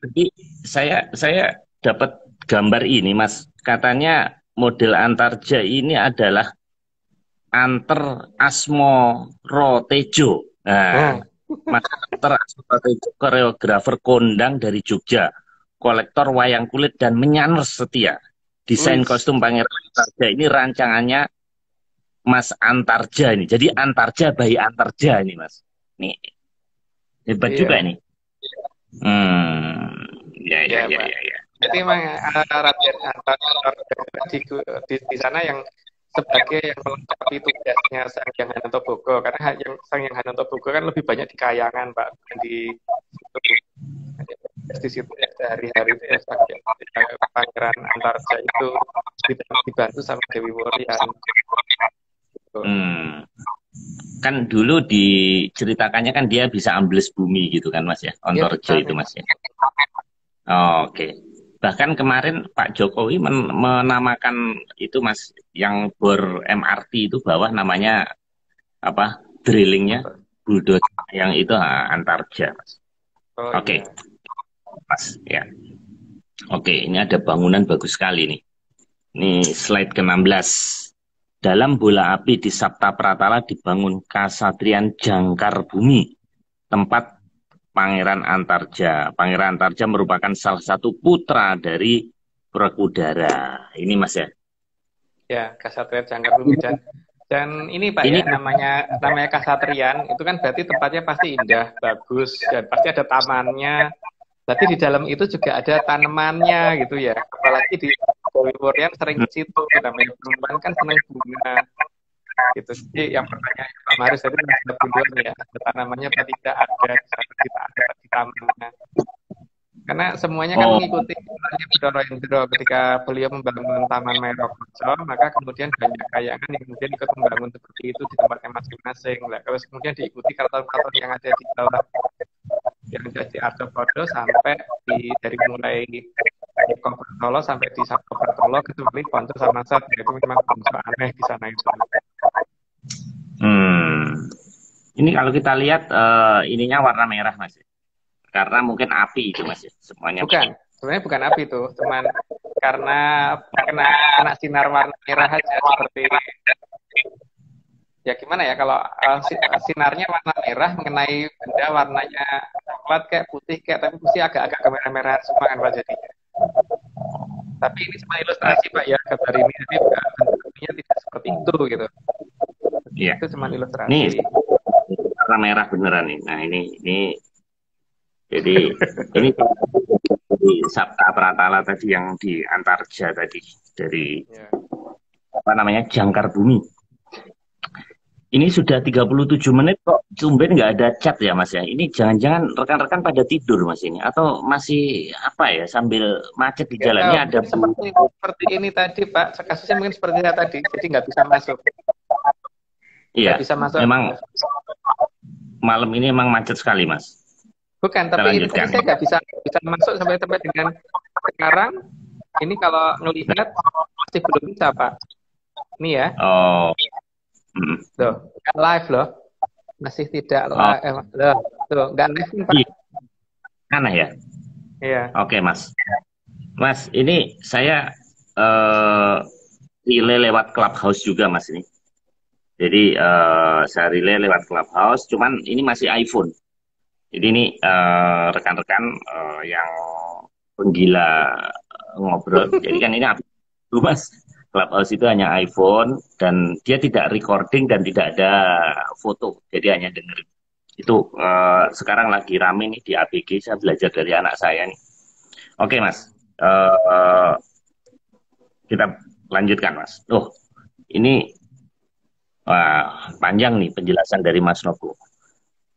S1: jadi saya dapat gambar ini, Mas. Katanya model Antarja ini adalah Anter Asmo Rotejo. Nah,
S2: Oh,
S1: Mas Anter Asmo Rotejo, koreografer kondang dari Jogja, kolektor wayang kulit dan menyaners setia. Desain
S2: wih,
S1: kostum Pangeran Antarja ini rancangannya Mas Antarja ini. Jadi Antarja bayi Antarja ini, Mas. Ini hebat juga
S2: iya,
S1: ini. Hmm, ya,
S2: ya
S1: ya, ya,
S2: Pak.
S1: ya, ya.
S2: Jadi memang Raden Antar di sana yang sebagai yang melengkapi tugasnya Sang Hyang Hanotobogo, karena Sang Hyang Hanotobogo kan lebih banyak di Kayangan Pak, bukan di situ. Di situ ya sehari-hari itu ya Pangeran Antarja itu dibantu sama Dewi Worian. Gitu.
S1: Hmm. Kan dulu diceritakannya kan dia bisa ambles bumi gitu kan, Mas ya.
S2: Iya
S1: Ontorjo
S2: bisa
S1: itu,
S2: nih.
S1: Mas ya. Oh, oke. Bahkan kemarin Pak Jokowi menamakan itu, Mas, yang bor MRT itu bawah namanya apa? Drillingnya bulldozer yang itu Antarja, Mas.
S2: Oh
S1: Oke,
S2: iya.
S1: Mas. Ya. Oke, ini ada bangunan bagus sekali nih. Ini slide ke-16. Dalam bola api di Sabta Pratala dibangun Kasatrian Jangkar Bumi, tempat Pangeran Antarja. Pangeran Antarja merupakan salah satu putra dari Brekudara. Ini Mas ya.
S2: Ya, Kasatrian Jangkar Bumi dan ini Pak
S1: Ini
S2: ya namanya Kasatrian itu kan berarti tempatnya pasti indah, bagus dan pasti ada tamannya. Berarti di dalam itu juga ada tanamannya gitu ya. Apalagi di Dewi Worian sering ke situ, namanya perempuan kan senang bunga gitu. Jadi yang pertanyaan Pak Maris tadi ada buruan ya, ada tanamannya apa tidak ada, di sana kita ada di tamannya. Karena semuanya kan
S1: oh,
S2: mengikuti Bidoro Indro ketika beliau membangun Taman Merokojo, maka kemudian banyak kayangan yang kemudian ikut membangun seperti itu di tempatnya masing-masing. Nah, kalau kemudian diikuti keraton-keraton yang ada di bawah yang jadi Arthropodo sampai dari mulai Eko Solo sampai di Sabto Pratolo kecuali Ponco sama Sat, itu memang bangsa aneh di sana itu.
S1: hmm. Ini kalau kita lihat ininya warna merah Mas. Karena mungkin api itu Mas ya. Semuanya
S2: Bukan,
S1: mirip.
S2: sebenarnya bukan api itu, cuman karena kena sinar warna merah aja seperti ya gimana ya kalau sinarnya warna merah mengenai benda warnanya coklat kayak putih kayak tapi mesti agak-agak kemerah-merahan semua kan Pak jadinya. Tapi ini cuma ilustrasi Pak ya gambar ini jadi bentuknya tidak seperti itu gitu.
S1: Iya.
S2: Itu cuma
S1: Nih
S2: ilustrasi.
S1: warna merah beneran nih. Nah, ini jadi ini di Sabta Pratala tadi yang di Antarja tadi dari
S2: Ya.
S1: apa namanya Jangkar Bumi. Ini sudah 37 menit kok tumben nggak ada chat ya Mas ya. Ini jangan-jangan rekan-rekan pada tidur Mas ini atau masih apa ya sambil macet di
S2: Nggak tahu,
S1: jalannya ada
S2: mungkin seperti ini tadi Pak, kasusnya mungkin seperti saya tadi, jadi nggak bisa masuk.
S1: iya
S2: Nggak bisa masuk.
S1: memang malam ini emang macet sekali Mas.
S2: Bukan,
S1: Kita
S2: tapi ini tadi
S1: lanjutkan.
S2: saya nggak bisa masuk sampai tempat dengan sekarang. Ini kalau ngelihat masih belum bisa Pak. Ini ya,
S1: Oh, mm.
S2: loh, nggak live loh, masih tidak
S1: Oh,
S2: live, loh, tuh nggak live nih Pak.
S1: iya. Aneh ya.
S2: Iya,
S1: Oke Mas. Mas, ini saya eh relay lewat Clubhouse juga Mas ini. Jadi saya relay lewat Clubhouse, cuman ini masih iPhone. Jadi ini rekan-rekan yang penggila ngobrol. Jadi kan ini Mas. Clubhouse itu hanya iPhone dan dia tidak recording dan tidak ada foto. Jadi hanya dengerin. Itu sekarang lagi rame nih di ABG. Saya belajar dari anak saya nih. Oke Mas. Kita lanjutkan Mas. Oh, ini panjang nih penjelasan dari Mas Novo.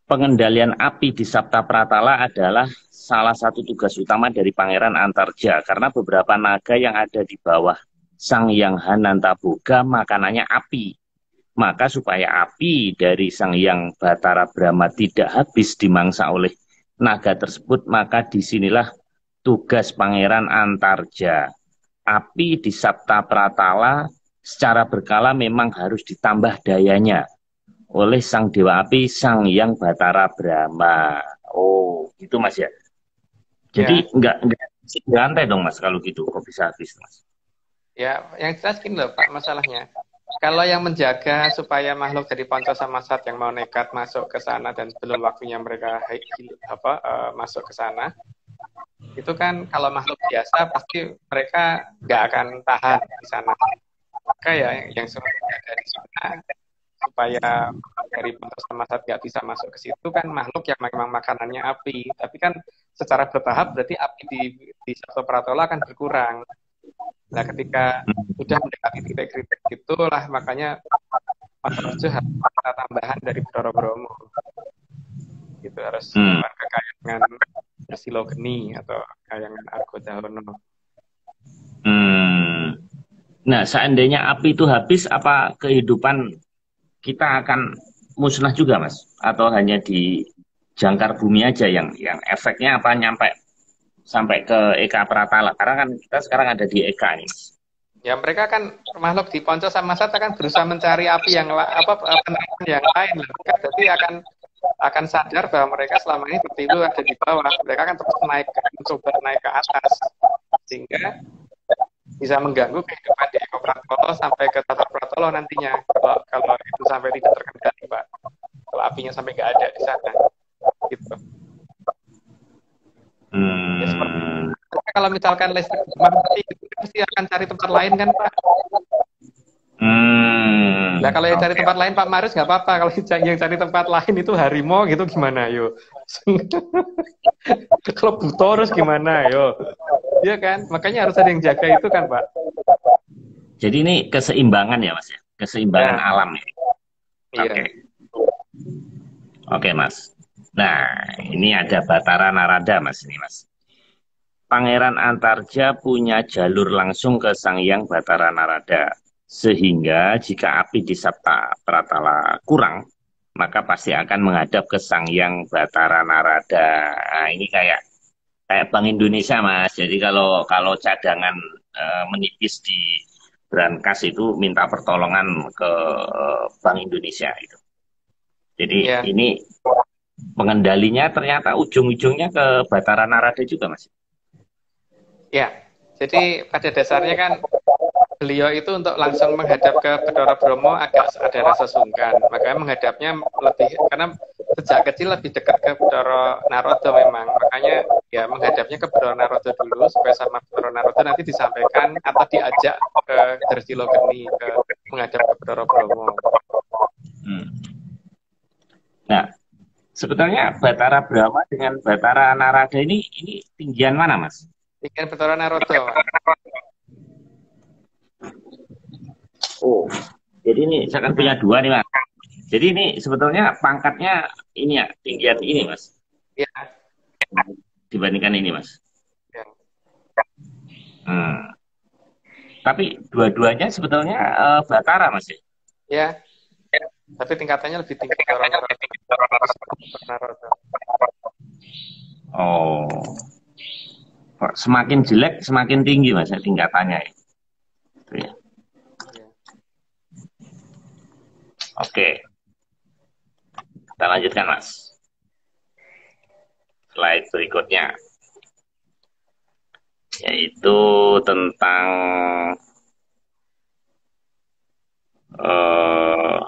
S1: Pengendalian api di Sabta Pratala adalah salah satu tugas utama dari Pangeran Antarja karena beberapa naga yang ada di bawah Sang Hyang Hanantaboga makanannya api. Maka supaya api dari Sang Hyang Batara Brahma tidak habis dimangsa oleh naga tersebut, maka disinilah tugas Pangeran Antarja. api di Sabta Pratala secara berkala memang harus ditambah dayanya oleh sang dewa api, Sang Hyang Batara Brahma. Oh, gitu Mas ya.
S2: Ya,
S1: Jadi enggak berantai dong Mas kalau gitu, kok bisa habis Mas?
S2: ya, yang jelas gini loh Pak, masalahnya. Kalau yang menjaga supaya makhluk dari Panca Samasat yang mau nekat masuk ke sana dan belum waktunya mereka masuk ke sana, itu kan kalau makhluk biasa pasti mereka nggak akan tahan di sana. Maka ya yang suruh menjaga di sana supaya dari Panca Samasat nggak bisa masuk ke situ kan makhluk yang memang makanannya api. Tapi kan secara bertahap berarti api di Sabto Pratola akan berkurang. Nah, ketika sudah mendekati titik kritik itulah makanya Panca harus ada tambahan dari Bathara Brahma. Itu harus
S1: Hmm.
S2: keluar ke kayangan Silogeni atau kayangan Argodahono.
S1: Hmm. Nah, seandainya api itu habis, apa kehidupan kita akan musnah juga, Mas? Atau hanya di jangkar bumi aja yang efeknya apa nyampe sampai ke Eka Pratala? Karena kan kita sekarang ada di Eka nih, Mas.
S2: Ya mereka kan makhluk di Ponco sama Sat akan berusaha mencari api yang penerangan yang lain. Mereka jadi akan sadar bahwa mereka selama ini bertidur ada di bawah. Mereka akan terus mencoba naik ke atas sehingga bisa mengganggu kehidupan di Eko Pratolo sampai ke Tata Pratolo nantinya. Kalau itu sampai tidak terkendali, Pak. Kalau apinya sampai nggak ada di sana, gitu. Ya seperti
S1: Hmm.
S2: kalau misalkan listrik mati, pasti akan cari tempat lain kan, Pak. Nah kalau yang cari
S1: Oke.
S2: tempat lain Pak Marius nggak apa-apa. Kalau yang cari tempat lain itu harimau gitu gimana, yo? Kalau buta terus gimana, yo? Iya kan? Makanya harus ada yang jaga itu kan, Pak.
S1: Jadi ini keseimbangan ya, Mas ya? Keseimbangan
S2: Ya,
S1: alam ya. Oke.
S2: iya.
S1: Oke, Mas. Nah, ini ada Batara Narada, Mas, ini, Mas. Pangeran Antarja punya jalur langsung ke Sang Hyang Batara Narada. Sehingga jika api di Sabta Pratala kurang, maka pasti akan menghadap ke Sang Hyang Batara Narada. Nah, ini kayak Bank Indonesia, Mas. Jadi kalau kalau cadangan menipis di brankas itu minta pertolongan ke Bank Indonesia itu. Jadi
S2: Ya,
S1: ini pengendalinya ternyata ujung-ujungnya ke Batara Narada juga, Mas.
S2: ya. Jadi pada dasarnya kan beliau itu untuk langsung menghadap ke Bathara Bromo agak ada rasa sungkan. Makanya menghadapnya lebih karena sejak kecil lebih dekat ke Bathara Naroda memang. Makanya ya menghadapnya ke Bathara Naroda dulu supaya sama Bathara Naroda nanti disampaikan atau diajak ke Darsilogeni ke menghadap ke Bathara Bromo.
S1: Hmm. Nah, sebetulnya Batara Brahma dengan Batara Narada ini tinggian mana, Mas?
S2: Ikan Bathara Naroda, Pak.
S1: Oh, jadi ini saya kan punya
S2: Nah,
S1: dua nih, Mas. Jadi ini sebetulnya pangkatnya ini ya, tinggian ini, Mas,
S2: ya,
S1: dibandingkan ini, Mas.
S2: ya,
S1: Hmm. Tapi dua-duanya sebetulnya Batara, Mas ya.
S2: ya. Tapi tingkatannya lebih tinggi Bathara Naroda. Naroda.
S1: Oh, semakin jelek semakin tinggi, Mas, ya, tingkatannya ya. Itu ya.
S2: Ya.
S1: Oke, kita lanjutkan, Mas. Slide berikutnya yaitu tentang eh,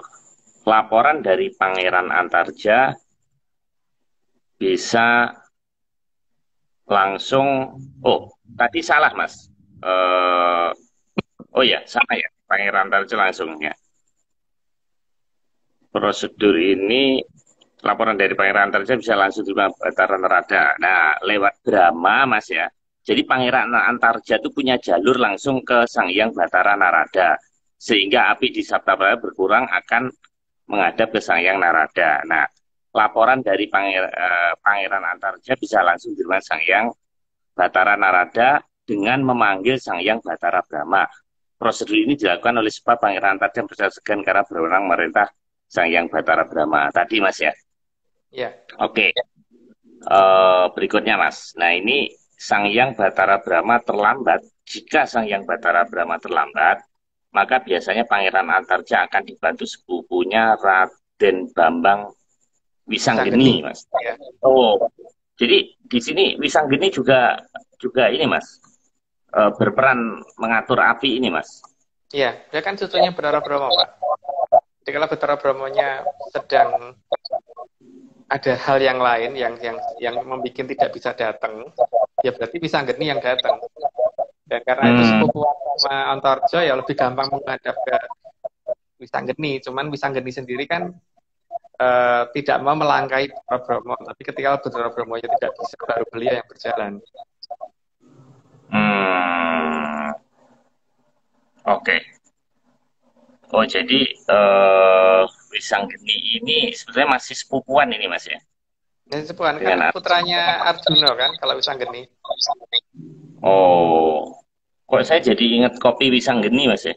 S1: laporan dari Pangeran Antarja bisa langsung. Oh, tadi salah, Mas. eh oh ya, sama ya, Pangeran Antarja langsung ya. Prosedur ini laporan dari Pangeran Antarja bisa langsung di Batara Nerada. Nah, lewat Brahma, Mas ya. Jadi Pangeran Antarja itu punya jalur langsung ke Sang Hyang Batara Narada. Sehingga api di Saptabaya berkurang akan menghadap ke Sang Hyang Narada. Nah, laporan dari Pangeran Antarja bisa langsung di Sang Hyang Batara Narada dengan memanggil Sang Hyang Batara Brahma. Prosedur ini dilakukan oleh sebab Pangeran Antarja merasa segan karena berwenang merintah Sang Hyang Batara Brahma. Tadi, Mas ya.
S2: Ya.
S1: Oke, berikutnya Mas. Nah ini Sang Hyang Batara Brahma terlambat jika Sang Hyang Batara Brahma terlambat, maka biasanya Pangeran Antarja akan dibantu sepupunya Raden Bambang Wisanggeni,
S2: Wisanggeni.
S1: Mas.
S2: Ya.
S1: Oh, jadi di sini Wisanggeni juga juga ini, Mas, berperan mengatur api ini, Mas.
S2: Iya, dia kan cucunya Batara Brahma, Pak. Jadi kalau Batara Brahmanya sedang ada hal yang lain yang membuat tidak bisa datang, ya berarti Wisanggeni yang datang. Dan karena itu sepupuan sama Antarja, ya lebih gampang menghadap ke Wisanggeni. Cuman Wisanggeni sendiri kan tidak mau melangkahi Batara Brahma. Tapi ketika Batara Brahmanya tidak bisa, baru beliau yang berjalan.
S1: Oke. Oh, jadi Wisanggeni ini sebenarnya masih sepupuan ini, Mas, ya?
S2: Dan sepupuan kan
S1: Dengan
S2: putranya Arjuna kan, kalau Wisanggeni.
S1: Oh, kok saya jadi ingat kopi Wisanggeni, Mas, ya?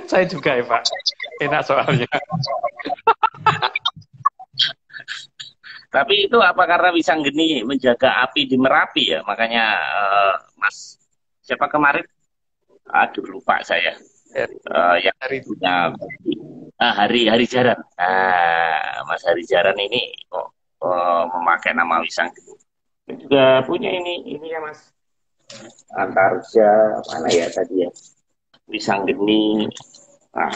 S2: Saya juga ya, Pak. Enak soalnya.
S1: Tapi itu apa karena Wisanggeni menjaga api di Merapi ya? Makanya Mas, siapa kemarin? Aduh, lupa saya. Yang
S2: Dari
S1: punya Hari Jaran. Mas Hari Jaran ini kok memakai nama Wisanggeni. Juga punya ini ya, Mas. Antarja mana ya tadi ya? Wisanggeni. Nah,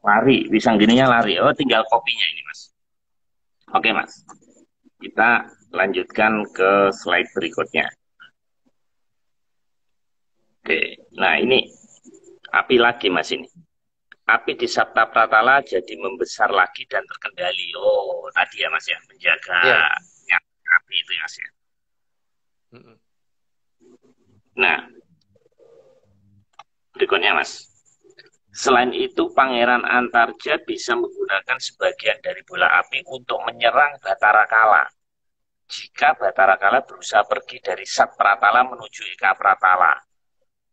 S1: lari, Wisanggeninya lari. Oh, tinggal kopinya ini, Mas. Oke, Mas. Kita lanjutkan ke slide berikutnya. Oke, nah ini api lagi, Mas, ini. Api di Sabta Pratala jadi membesar lagi dan terkendali. Oh, tadi ya, Mas, ya, menjaga api itu ya, Mas, ya. Nah, berikutnya, Mas. Selain itu, Pangeran Antarja bisa menggunakan sebagian dari bola api untuk menyerang Batara Kala. Jika Batara Kala berusaha pergi dari Sat Pratala menuju Eka Pratala.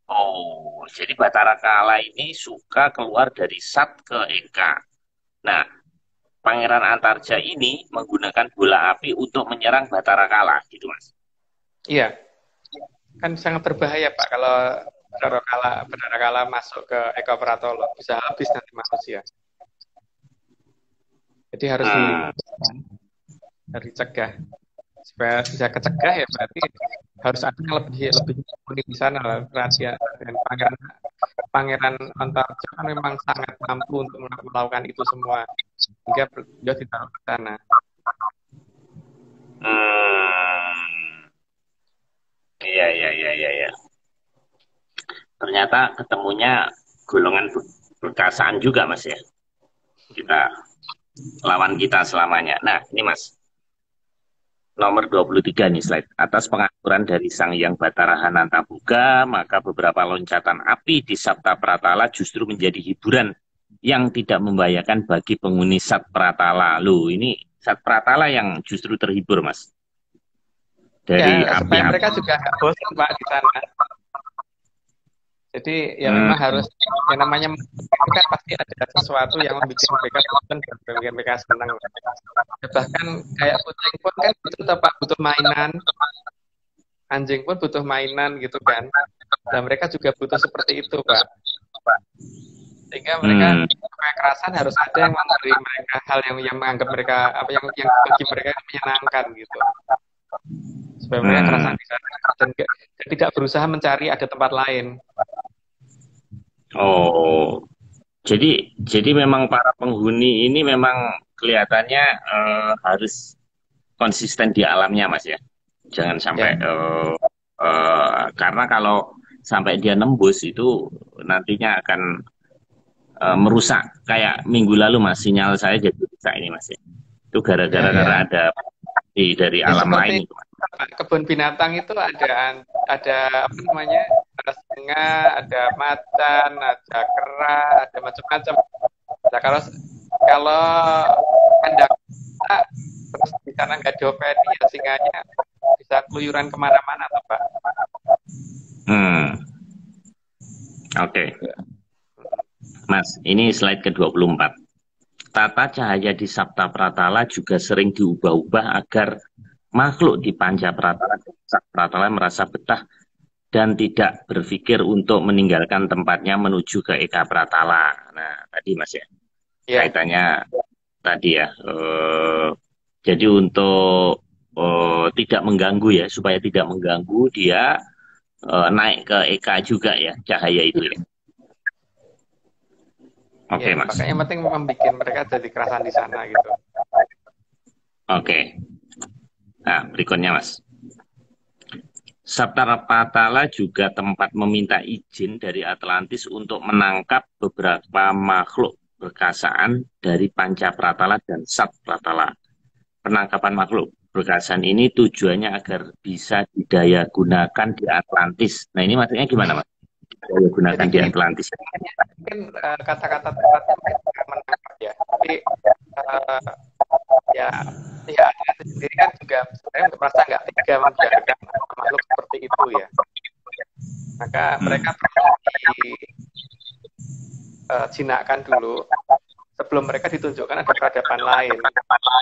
S1: Oh, jadi Batara Kala ini suka keluar dari Sat ke Eka. Nah, Pangeran Antarja ini menggunakan bola api untuk menyerang Batara Kala, gitu, Mas.
S2: Iya, kan sangat berbahaya, Pak, kalau Batara Kala masuk ke Eka Pratala, bisa habis nanti manusia. Jadi harus dicegah. Supaya bisa kecegah ya berarti harus ada yang lebih mumpuni di sana lah. Raja dan Pangeran Antarja kan memang sangat mampu untuk melakukan itu semua, hingga beliau ditaruh ke sana.
S1: Iya. Ternyata ketemunya golongan perkasaan juga, Mas, ya. Kita lawan kita selamanya. Nah, ini, Mas. Nomor 23 nih slide. Atas pengaturan dari Sang Hyang Batara Hanantaboga, maka beberapa loncatan api di Sabta Pratala justru menjadi hiburan yang tidak membahayakan bagi penghuni Sat Pratala. Loh, ini Sat Pratala yang justru terhibur, Mas. Dari
S2: ya, supaya mereka juga nggak bosan, Pak, di sana. Jadi ya memang harus, yang namanya itu kan pasti ada sesuatu yang membuat mereka bosan dan membuat mereka senang. Ya, bahkan kayak kucing pun kan butuh mainan, anjing pun butuh mainan gitu kan. Dan mereka juga butuh seperti itu, Pak. Sehingga mereka supaya kerasan harus ada yang memberi mereka hal yang menganggap mereka yang bagi mereka menyenangkan gitu. Supaya mereka kerasan di sana dan tidak berusaha mencari ada tempat lain.
S1: Oh, jadi memang para penghuni ini memang kelihatannya harus konsisten di alamnya, Mas, ya. Jangan sampai karena kalau sampai dia nembus itu nantinya akan merusak. Kayak minggu lalu, Mas, sinyal saya jadi rusak ini, Mas, ya. Itu gara-gara ada dari alam lain itu, Mas.
S2: Kebun binatang itu ada apa namanya, ada singa, ada macan, ada kera, ada macam-macam. Nah, kalau kandang terus di sana nggak diopeni, ya singanya bisa keluyuran kemana-mana, tuh, Pak.
S1: Oke. Mas, ini slide ke-24. Tata cahaya di Sabta Pratala juga sering diubah-ubah agar makhluk di Panca Pratala dan Sat Pratala merasa betah dan tidak berpikir untuk meninggalkan tempatnya menuju ke Eka Pratala. Nah, tadi Mas ya,
S2: Ya,
S1: kaitannya tadi ya. Jadi untuk tidak mengganggu ya, supaya tidak mengganggu dia naik ke Eka juga ya, cahaya itu ya.
S2: ya.
S1: Oke, Mas.
S2: Makanya yang penting membuat mereka jadi kerasan di sana gitu.
S1: Oke. Nah, berikutnya Mas. Saptapatala juga tempat meminta izin dari Atlantis untuk menangkap beberapa makhluk berkasaan dari Pancapratala dan Satpratala. Penangkapan makhluk berkasaan ini tujuannya agar bisa didaya gunakan di Atlantis. Nah, ini maksudnya gimana, Mas? Daya
S2: Jadi
S1: gunakan di
S2: gini,
S1: Atlantis.
S2: mungkin kata-kata tepatnya mereka menangkap ya. Tapi uh, ya, ya Atlantis sendiri kan juga sebenarnya merasa nggak tega membiarkan makhluk seperti itu ya. Maka mereka perlu dijinakkan dulu sebelum mereka ditunjukkan ada peradaban lain.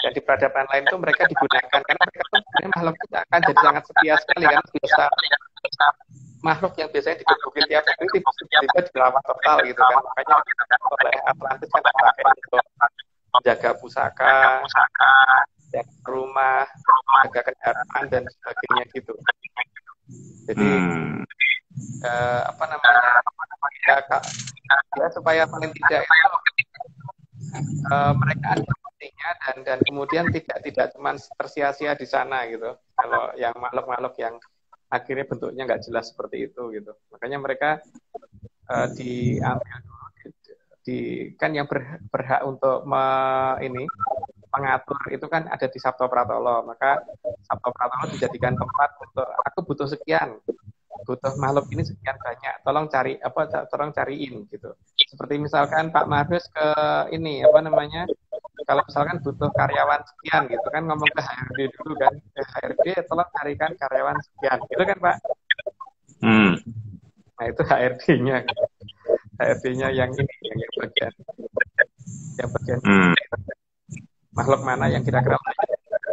S2: Dan di peradaban lain itu mereka digunakan karena mereka tuh sebenarnya makhluk itu akan jadi sangat setia sekali karena biasa makhluk yang biasanya digebukin tiap hari tiba-tiba dilawan total gitu kan. Makanya oleh Atlantis kan dipakai untuk menjaga pusaka, jaga rumah, jaga kendaraan dan sebagainya gitu. Jadi apa namanya ya, ya supaya paling tidak itu mereka ada buktinya dan kemudian tidak cuma tersia-sia di sana gitu. Kalau yang makhluk-makhluk yang akhirnya bentuknya nggak jelas seperti itu gitu. Makanya mereka diambil dulu kan yang berhak untuk mengatur itu kan ada di Sabto Pratolo. Maka Sabto Pratolo dijadikan tempat untuk aku butuh sekian, butuh makhluk ini sekian banyak, tolong cariin gitu. Seperti misalkan Pak Marus ke ini apa namanya, kalau misalkan butuh karyawan sekian gitu kan ngomong ke HRD dulu kan, HRD tolong carikan karyawan sekian gitu kan Pak. Nah itu HRD-nya yang ini yang bagian makhluk mana yang kira-kira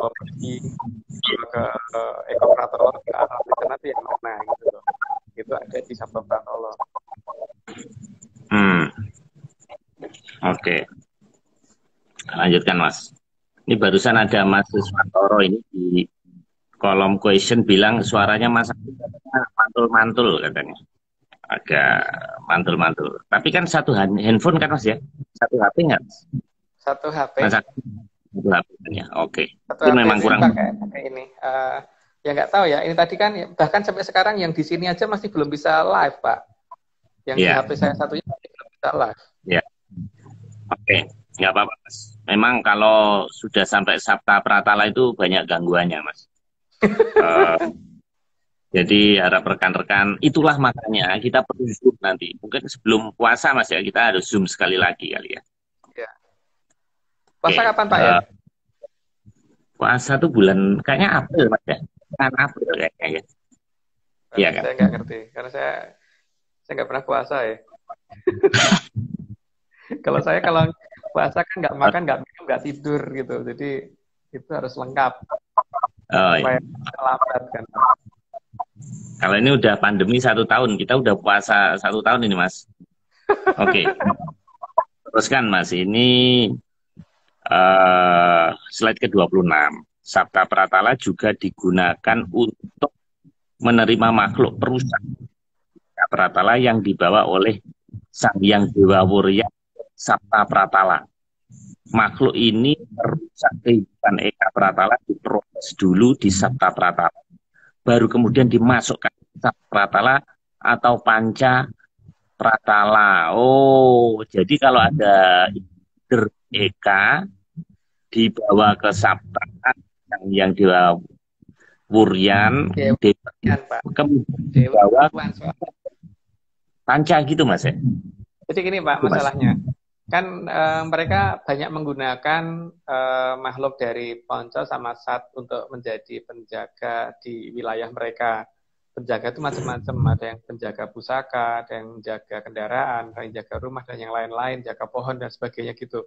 S2: pergi ke Eko Pratolo ke arah nanti yang mana gitu loh. Itu ada di Sabto Pratolo.
S1: Oke. Lanjutkan Mas. Ini barusan ada Mas Suswantoro ini di kolom question bilang suaranya Mas mantul-mantul katanya. Agak mantul-mantul. Tapi kan satu handphone kan Mas ya? Satu HP nggak?
S2: Satu HP.
S1: Mas, satu HP ya. Oke.
S2: Satu
S1: Itu
S2: HP
S1: memang
S2: sih
S1: kurang.
S2: pakai ini. Ya nggak tahu ya. Ini tadi kan bahkan sampai sekarang yang di sini aja masih belum bisa live Pak. Yang di HP saya satunya masih belum bisa live.
S1: Ya. Oke. Nggak apa-apa Mas. Memang kalau sudah sampai Sabta Pratala itu banyak gangguannya Mas. Jadi harap rekan-rekan, itulah makanya kita perlu zoom nanti. Mungkin sebelum puasa Mas ya, kita harus zoom sekali lagi kali ya.
S2: Ya. Puasa kapan Pak ya?
S1: Puasa tuh bulan, kayaknya April Mas ya. Kan April kayaknya ya. Iya kan?
S2: Saya nggak ngerti, karena saya nggak pernah puasa ya. kalau puasa kan nggak makan, nggak minum, nggak tidur gitu. Jadi itu harus lengkap. Supaya lambat kan.
S1: Kalau ini udah pandemi 1 tahun, kita udah puasa 1 tahun ini Mas. Oke. Teruskan Mas, ini slide ke-26. Sabta Pratala juga digunakan untuk menerima makhluk perusak Pratala yang dibawa oleh Sang Hyang Dewa Wurya Sabta Pratala. Makhluk ini merusak kehidupan Eka Pratala, diproses dulu di Sabta Pratala, baru kemudian dimasukkan ke Sabta Pratala atau Panca Pratala. Oh, jadi kalau ada Eka dibawa ke Sabta yang Dewa Wuryan, kemudian dibawa Panca gitu Mas ya.
S2: Jadi gini Pak, masalahnya kan mereka banyak menggunakan makhluk dari Ponco sama Sat untuk menjadi penjaga di wilayah mereka. Penjaga itu macam-macam, ada yang penjaga pusaka, ada yang menjaga kendaraan, ada yang jaga rumah dan yang lain-lain, jaga pohon dan sebagainya gitu.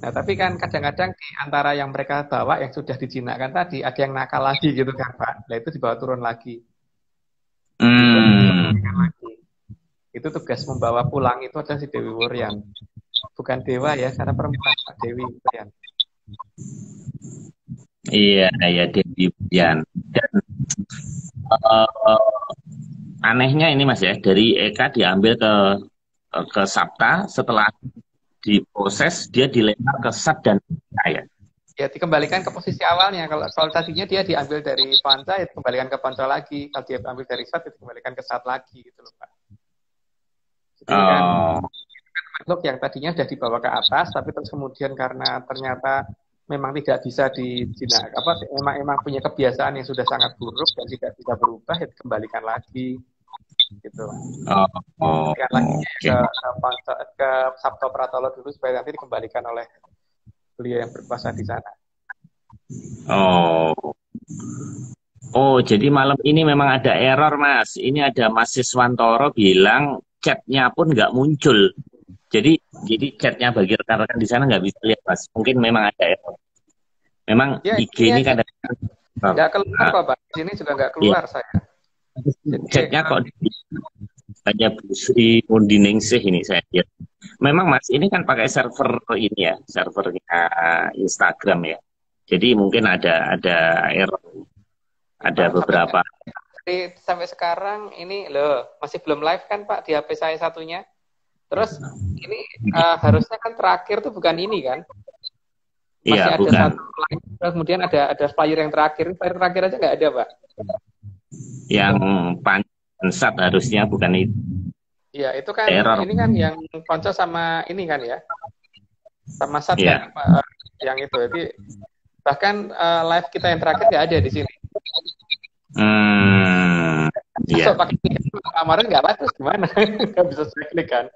S2: Nah tapi kan kadang-kadang di antara yang mereka bawa yang sudah dijinakkan tadi ada yang nakal lagi gitu kan Pak. Nah itu dibawa turun lagi. Itu
S1: Hmm.
S2: lagi. Itu tugas membawa pulang itu adalah si Dewi Wuryan. Bukan dewa ya, karena perempuan Pak Dewi Wuryan.
S1: Iya, ya Dewi Brian. Dan eh, anehnya ini Mas ya, dari Eka diambil ke Sabta, setelah diproses dia dilempar ke Sat dan Panca ya.
S2: Ya dikembalikan ke posisi awalnya. Kalau tadinya dia diambil dari Panca, ya dikembalikan ke Panca lagi. Kalau dia ambil dari Sat, ya dikembalikan ke Sat lagi gitu loh Pak. Jadi ini kan
S1: Oh,
S2: makhluk yang tadinya sudah dibawa ke atas, tapi terus kemudian karena ternyata memang tidak bisa memang punya kebiasaan yang sudah sangat buruk dan tidak bisa berubah, ya dikembalikan lagi gitu.
S1: oh, oh,
S2: Dikembalikan lagi
S1: oke.
S2: ke Sabto Pratolo dulu supaya nanti dikembalikan oleh beliau yang berkuasa di sana.
S1: Oh, oh, jadi malam ini memang ada error Mas. Ini ada Mas Siswantoro bilang chatnya pun nggak muncul. Jadi jadi chatnya bagi rekan-rekan di sana nggak bisa lihat Mas. Mungkin memang ada error. Memang
S2: Ya
S1: IG
S2: ini
S1: ini
S2: aja
S1: kadang-kadang error.
S2: nggak keluar
S1: Nah,
S2: kok Pak. Di sini juga nggak
S1: iya.
S2: keluar saya. Jadi
S1: Chatnya kok hanya Bu Sri Mundiningsih ini saya lihat. Memang Mas, ini kan pakai server ini ya, servernya Instagram ya. Jadi mungkin ada error,
S2: ya,
S1: ada
S2: Pak,
S1: beberapa.
S2: sampai sekarang ini loh masih belum live kan Pak di HP saya satunya. Terus ini harusnya kan terakhir tuh bukan ini kan?
S1: Iya,
S2: Masih ada
S1: bukan.
S2: satu lagi, kemudian ada flyer yang terakhir. Flyer terakhir aja nggak ada Pak.
S1: Yang Pansat harusnya bukan itu.
S2: Iya itu kan
S1: Error.
S2: ini kan yang Ponco sama ini kan ya, sama Sat kan
S1: Ya.
S2: yang itu. Jadi bahkan live kita yang terakhir nggak ada di sini.
S1: Hmm,
S2: Masuk
S1: ya.
S2: pakai kemarin nggak live terus gimana? Nggak bisa saya klik kan.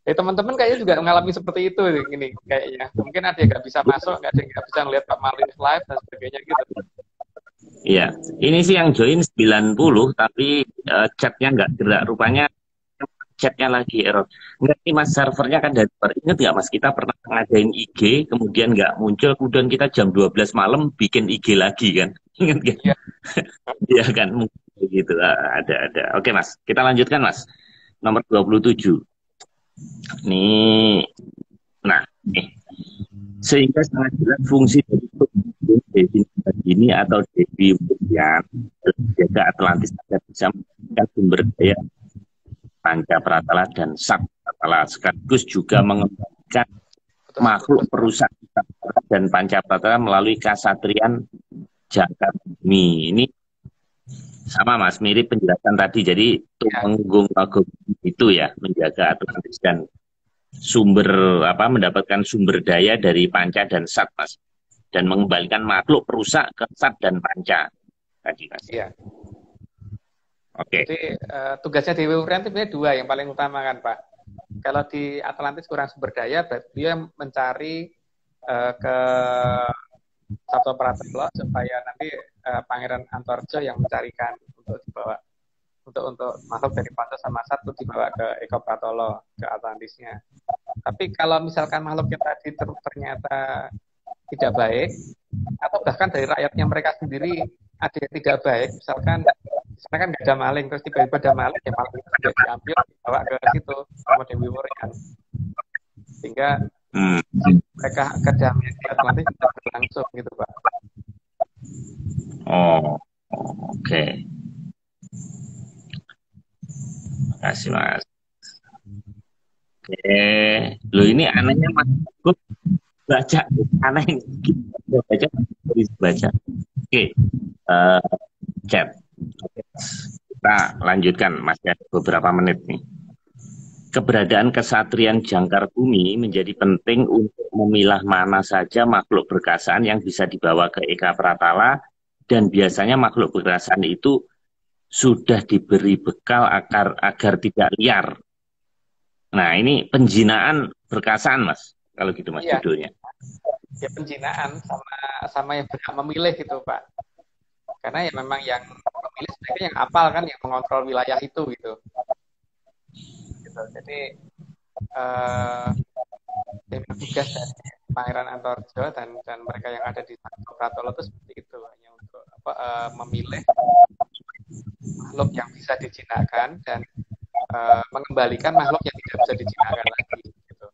S2: Teman-teman kayaknya juga mengalami seperti itu ini kayaknya. Mungkin ada yang nggak bisa masuk, nggak ada yang nggak bisa ngeliat Pak Marlin live dan sebagainya gitu.
S1: Iya. Ini sih yang join 90 tapi chatnya nggak gerak. Rupanya chatnya lagi error. Enggak nih Mas, servernya kan dari luar. Ingat nggak Mas, kita pernah ngadain IG, kemudian nggak muncul, kemudian kita jam 12 malam bikin IG lagi kan? Ingat nggak?
S2: Iya,
S1: Iya kan? Mungkin begitu. Ada. Oke Mas, kita lanjutkan Mas. Nomor 27. Nih, nah, nih. Sehingga sangat jelas fungsi dari Dewi ini atau Dewi Mulyana menjaga Atlantis agar bisa memberikan sumber daya Panca Pratala dan Sat Pratala sekaligus juga mengembangkan makhluk
S2: putus-putus.
S1: perusak dan Panca Pratala melalui kasatrian Jagat Bumi. Ini sama Mas, mirip penjelasan tadi. Jadi
S2: Ya,
S1: Tumenggung Agung itu ya menjaga Atlantis dan sumber mendapatkan sumber daya dari Panca dan Sat Mas, dan mengembalikan makhluk perusak ke Sat dan Panca tadi Mas.
S2: iya.
S1: Oke.
S2: Jadi tugasnya Dewi Wuryan itu sebenarnya dua yang paling utama kan Pak. Kalau di Atlantis kurang sumber daya, dia mencari ke Sabto Pratelo supaya nanti Pangeran Antorjo yang mencarikan untuk dibawa untuk makhluk dari Panca sama Sat untuk dibawa ke Eko Pratolo ke Atlantisnya. Tapi kalau misalkan makhluknya tadi ternyata tidak baik atau bahkan dari rakyatnya mereka sendiri ada yang tidak baik, misalkan kan nggak ada maling terus tiba-tiba ada maling, ya maling itu juga diambil dibawa ke situ sama Dewi Wuryan sehingga
S1: Hmm.
S2: mereka kedamaian di Atlantis bisa berlangsung gitu Pak.
S1: Oh, oke. Terima kasih Mas. Oke. Loh ini anehnya Mas. Gue baca aneh kita baca bisa baca. Oke. eh, Chat. Oke. Kita lanjutkan masih ada beberapa menit nih. Keberadaan kesatrian jangkar bumi menjadi penting untuk memilah mana saja makhluk berkasaan yang bisa dibawa ke Eka Pratala, dan biasanya makhluk berkasaan itu sudah diberi bekal agar tidak liar. Nah, ini penjinaan berkasaan, Mas. Kalau gitu, Mas,
S2: Iya,
S1: judulnya.
S2: ya penjinaan sama sama yang berhak memilih gitu Pak. Karena ya memang yang memilih sebenarnya yang apal kan yang mengontrol wilayah itu gitu. Jadi eh, tugas dari Pangeran Antorjo dan mereka yang ada di Sabto Pratolo itu seperti itu hanya untuk memilih makhluk yang bisa dijinakkan dan mengembalikan makhluk yang tidak bisa dijinakkan lagi. Gitu.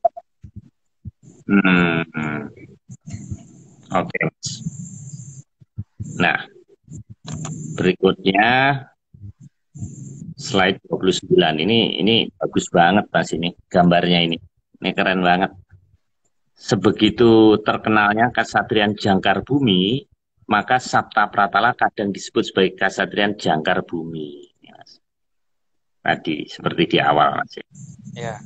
S1: Oke. Nah, berikutnya slide 29. Ini bagus banget Mas ini gambarnya ini. Ini keren banget. Sebegitu terkenalnya Kasatriyan Jangkar Bumi, maka Sabta Pratala kadang disebut sebagai Kasatriyan Jangkar Bumi. Tadi seperti di awal Mas.
S2: Ya.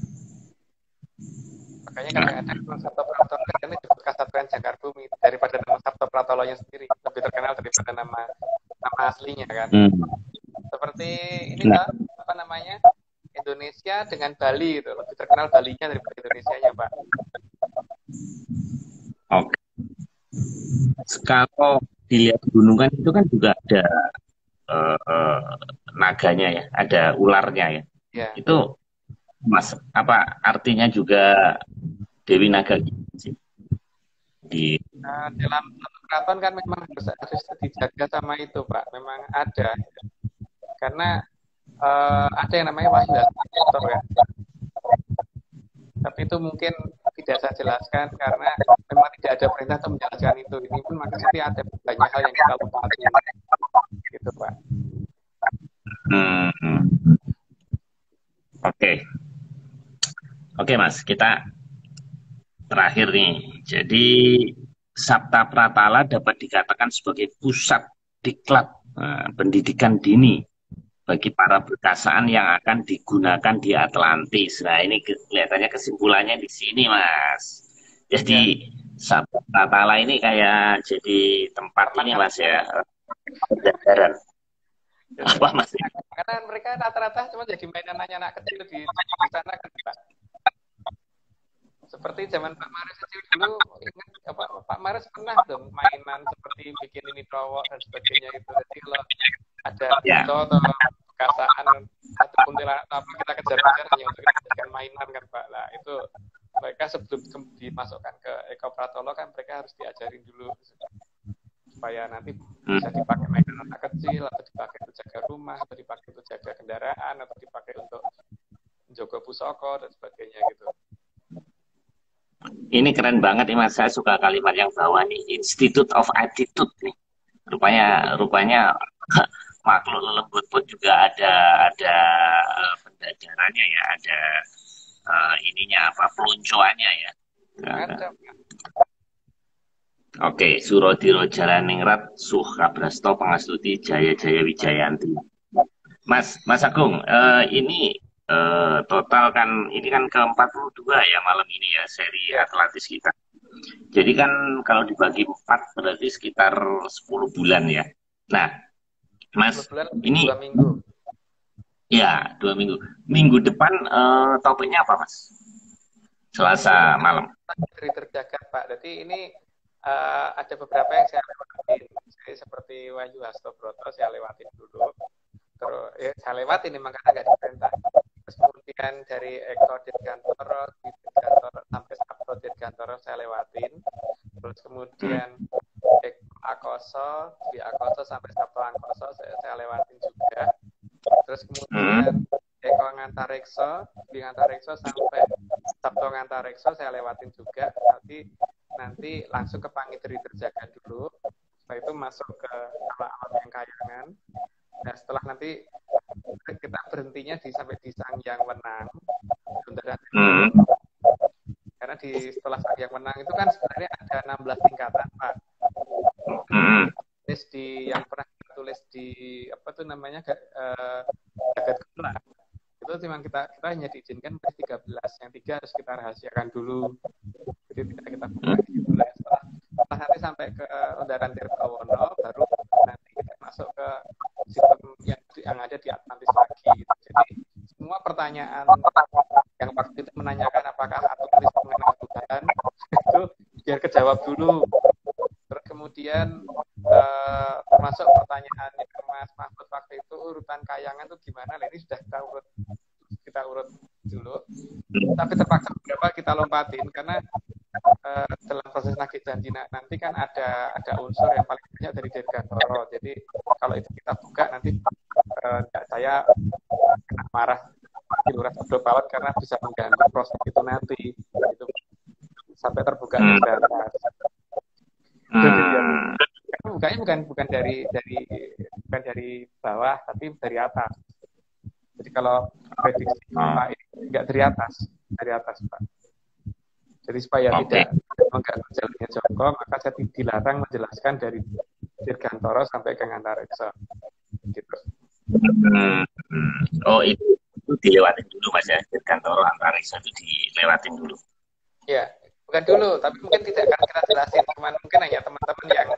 S2: Makanya kadang-kadang Sabta Pratala kan disebut Kasatriyan Jangkar Bumi daripada nama Sabta Pratalonya sendiri, lebih terkenal daripada nama aslinya kan. Seperti ini apa namanya? Indonesia dengan Bali itu lebih terkenal Balinya daripada Indonesianya, Pak.
S1: Oke. Kalau dilihat gunungan itu kan juga ada naganya ya, ada ularnya ya.
S2: Ya.
S1: Itu Mas, apa artinya juga Dewi Naga sih?
S2: Dalam keraton kan memang harus dijaga sama itu, Pak. Memang ada. Karena ada yang namanya Wahyu Hastatra kan. Tapi itu mungkin tidak saya jelaskan karena memang tidak ada perintah untuk menjelaskan itu. Ini pun makanya ada banyak hal yang kita lupati. Gitu, Pak.
S1: Oke, Mas, kita terakhir nih. Jadi Sabta Pratala dapat dikatakan sebagai pusat diklat pendidikan dini bagi para berkasaan yang akan digunakan di Atlantis. Nah, ini kelihatannya kesimpulannya di sini, Mas. Jadi Sabta Pratala ini kayak jadi tempat ini, Mas ya, pelajaran. Apa, Mas?
S2: Karena mereka rata-rata cuma jadi mainan anak kecil di sana kan, Pak. Seperti zaman Pak Maris kecil dulu, ingat apa Pak Maris pernah dong mainan seperti bikin ini cowok dan sebagainya itu. Jadi kalau ada foto atau perkasaan satu kuntilanak apa kita kejar-kejar hanya untuk dijadikan mainan kan Pak. Nah itu mereka sebelum dimasukkan ke Eko Pratolo kan mereka harus diajarin dulu supaya nanti bisa dipakai mainan anak kecil atau dipakai untuk jaga rumah atau dipakai untuk jaga kendaraan atau dipakai untuk menjaga pusaka dan sebagainya gitu.
S1: Ini keren banget nih Mas, saya suka kalimat yang bawah nih, Institute of Attitude nih. Rupanya makhluk lembut pun juga ada pendajarannya ya, ada ininya apa peluncuannya ya. Oke, Surodiro Jalaningrat Sukabrasto Pangastuti Jaya Jaya Wijayanti. Mas Agung, ini total kan ini kan ke-42 ya malam ini ya seri Atlantis kita. Jadi kan kalau dibagi 4 berarti sekitar 10 bulan ya. Nah, Mas, ini
S2: 2 minggu.
S1: Ya, 2 minggu. Minggu depan topiknya apa, Mas? Selasa malam.
S2: Terjaga, Pak. Jadi ini ada beberapa yang saya lewatin. Jadi seperti Wahyu Hastobroto saya lewatin dulu. Terus saya lewatin memang karena nggak diperintah. Terus kemudian dari Eko Dirgantoro sampai Sabto Dirgantoro saya lewatin. Terus kemudian Eko Akoso, di Akoso sampai Sabto Angkoso saya lewatin juga. Terus kemudian Eko Ngantarekso, di Ngantarekso sampai Sabto Ngantarekso saya lewatin juga. Nanti langsung ke Pangitri Terjaga dulu. Setelah itu masuk ke alam yang kayangan. Nah, setelah nanti kita berhentinya sampai di Sangyang Wenang. Karena setelah Sangyang Wenang itu kan sebenarnya ada 16 tingkatan, Pak. Yang pernah tulis di apa tuh namanya Jagat Gula. Itu cuma kita hanya diizinkan 13, yang 3 harus kita rahasiakan dulu. Jadi tidak kita buka gitu lah. Setelah nanti sampai ke Undaran Tirtawono, baru nanti kita masuk ke sistem yang ada di Atlantis lagi. Gitu. Jadi semua pertanyaan yang waktu itu menanyakan apakah Atlantis mengenal Tuhan itu biar kejawab dulu. Terus kemudian termasuk pertanyaannya ke Mas Mahfud waktu itu urutan kayangan itu gimana? Ini sudah kita urut dulu. Tapi terpaksa beberapa kita lompatin karena dalam proses nagih janji nanti kan ada unsur yang paling banyak dari Dirgantoro. Jadi kalau itu kita buka nanti nggak saya kena marah di Lurah Abdul karena bisa mengganggu proses itu nanti, itu sampai terbuka ke atas. Bukanya bukan dari bawah, tapi dari atas. Jadi kalau prediksi Pak ini nggak dari atas Pak. Jadi supaya tidak mengganggu jalannya Joko, maka saya dilarang menjelaskan dari Dirgantoro sampai ke Antareksa. Gitu.
S1: Oh, itu dilewatin dulu Mas ya, Dirgantoro Antareksa itu dilewatin dulu.
S2: Ya, bukan dulu, tapi mungkin tidak akan kita jelasin. Cuman mungkin hanya teman-teman yang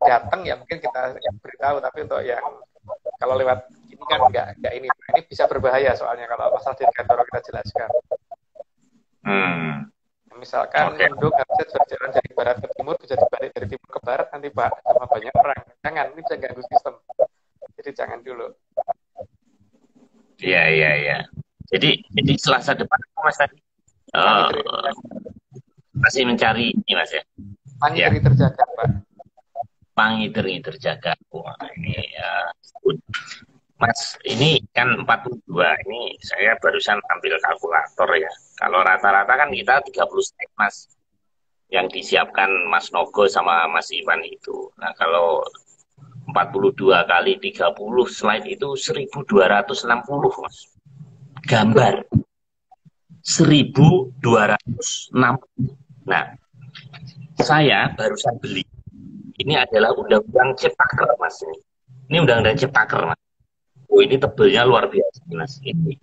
S2: datang ya mungkin kita beritahu, tapi untuk yang kalau lewat ini kan nggak ini bisa berbahaya soalnya kalau masalah Dirgantoro kita jelaskan. Misalkan mendung harusnya berjalan dari barat ke timur, bisa dibalik dari timur ke barat, nanti sama banyak orang. Jangan, ini bisa ganggu sistem. Jadi jangan dulu.
S1: Iya. Jadi Selasa depan Mas tadi masih mencari ini Mas ya?
S2: Pangiteri terjaga Pak.
S1: Pangiteri terjaga. Wah, ini Mas, ini kan 42. Ini saya barusan ambil kalkulator ya. Kalau rata-rata kan kita 30 slide Mas. Yang disiapkan Mas Nogo sama Mas Iwan itu. Nah, kalau 42 kali 30 slide itu 1260 Mas. Gambar. 1260. Nah, saya barusan beli. Ini adalah undang-undang Ciptaker Mas. Ini undang-undang Ciptaker Mas. Oh, ini tebelnya luar biasa Mas. Ini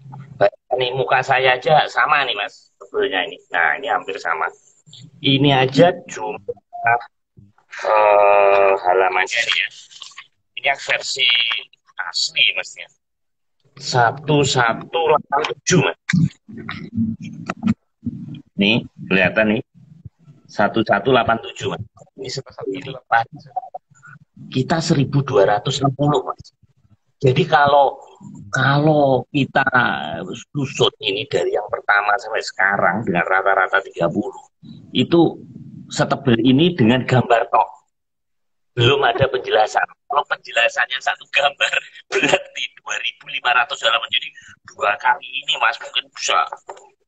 S1: muka saya aja sama nih Mas, tebelnya ini. Nah, ini hampir sama. Ini aja jumlah halamannya nih ya. Ini yang versi asli Mas ya. 1187 Mas. Nih, kelihatan nih. 1187 Mas. Ini seperti lipat. Kita 1260 Mas. Jadi kalau kita susut ini dari yang pertama sampai sekarang dengan rata-rata 30, itu setebel ini dengan gambar tok. Belum ada penjelasan. Kalau penjelasannya satu gambar berarti 2.500 halaman, jadi 2 kali ini Mas mungkin bisa,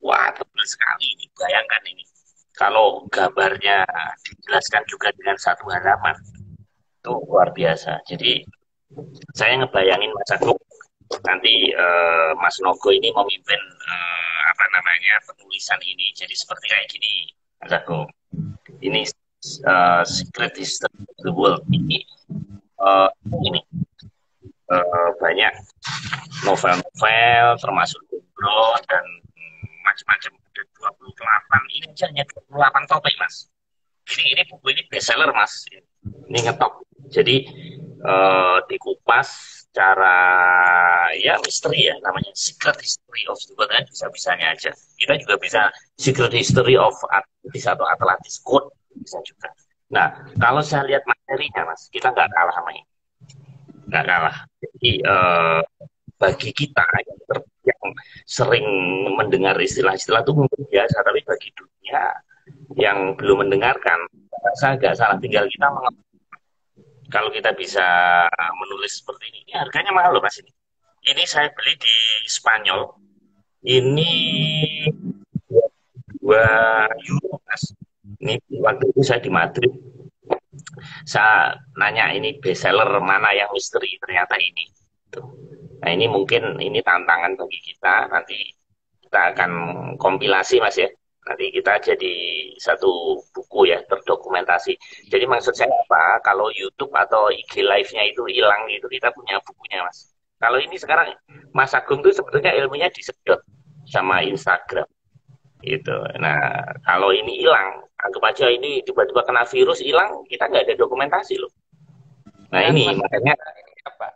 S1: wah tebel sekali ini. Bayangkan ini. Kalau gambarnya dijelaskan juga dengan 1 halaman, itu luar biasa. Jadi saya ngebayangin Mas Agung nanti Mas Nogo ini memimpin penulisan ini jadi seperti kayak gini Mas Agung. Ini Secret History of the World ini banyak novel-novel termasuk Gundro dan macam-macam, ada 28. Ini aja hanya 28 topik Mas. Ini buku ini bestseller Mas. Ini ngetop. Jadi dikupas cara ya misteri ya, namanya Secret History of the World, bisa-bisanya aja. Kita juga bisa Secret History of Atlantis atau Atlantis Code bisa juga. Nah, kalau saya lihat materinya Mas, kita nggak kalah sama ini. Nggak kalah. Jadi bagi kita yang sering mendengar istilah-istilah itu mungkin biasa, tapi bagi dunia yang belum mendengarkan, saya agak salah. Tinggal kita kalau kita bisa menulis seperti ini harganya mahal loh Mas ini. Ini saya beli di Spanyol. Ini 2 euro Mas. Ini waktu itu saya di Madrid. Saya nanya ini bestseller mana yang misteri, ternyata ini. Nah ini mungkin ini tantangan bagi kita. Nanti kita akan kompilasi Mas ya. Nanti kita jadi satu buku ya, terdokumentasi. Jadi maksud saya apa, kalau YouTube atau IG Live-nya itu hilang, itu kita punya bukunya Mas. Kalau ini sekarang Mas Agung tuh sebetulnya ilmunya disedot sama Instagram gitu. Nah kalau ini hilang, anggap aja ini tiba-tiba kena virus hilang, kita nggak ada dokumentasi loh. Nah ini makanya
S2: apa?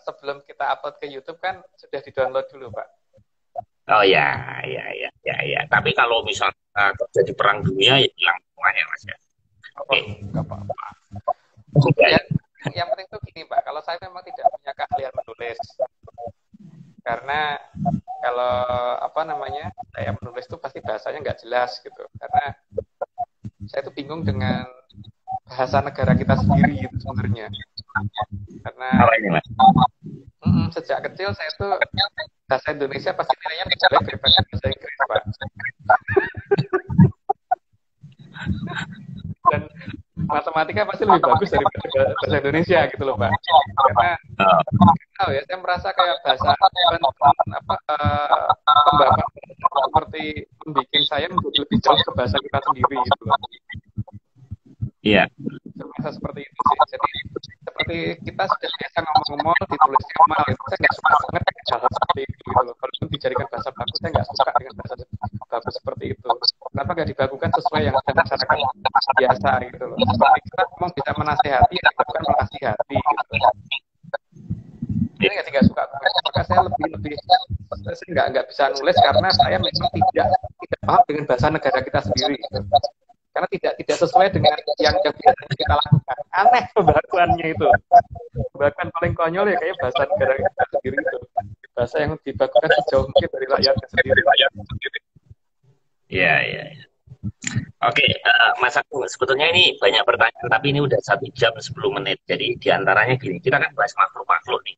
S2: Sebelum kita upload ke YouTube kan sudah di-download dulu Pak.
S1: Oh ya. Tapi kalau misalnya terjadi perang dunia ya hilang semuanya Mas ya. Oke.
S2: Nggak apa-apa. Yang penting tuh gini Pak, kalau saya memang tidak punya keahlian menulis, karena kalau saya menulis itu pasti bahasanya nggak jelas gitu, karena saya tuh bingung dengan bahasa negara kita sendiri gitu sebenarnya, karena Nah,
S1: Apa ini, Mas?
S2: sejak kecil saya tuh bahasa Indonesia pasti nilainya lebih jelek daripada bahasa Inggris, Pak. Dan matematika pasti lebih bagus daripada bahasa Indonesia gitu loh, Pak. Karena tahu ya, saya merasa kayak bahasa pembahasan seperti membuat saya menjadi lebih jauh ke bahasa kita sendiri gitu loh.
S1: Iya.
S2: Merasa seperti itu sih. Jadi seperti kita sudah biasa ngomong-ngomong ditulis formal itu, saya nggak suka banget dengan hal seperti itu gitu loh. Kalau dijadikan bahasa baku, saya nggak suka dengan bahasa baku seperti itu. Kenapa nggak dibakukan sesuai yang ada masyarakat biasa gitu loh. Seperti kita ngomong bisa menasehati, ya bukan menasihati gitu. Ini nggak suka. Maka saya lebih saya nggak bisa nulis karena saya memang tidak paham dengan bahasa negara kita sendiri. Gitu. Karena tidak sesuai dengan yang biasanya kita lakukan. Aneh pembahasannya itu. Bahkan paling konyol ya kayak bahasa negara kita sendiri itu. Bahasa yang dibakukan sejauh mungkin dari rakyatnya sendiri.
S1: Iya, iya. Oke, Mas Agung, sebetulnya ini banyak pertanyaan, tapi ini udah 1 jam 10 menit. Jadi diantaranya gini, kita kan bahas makhluk-makhluk nih.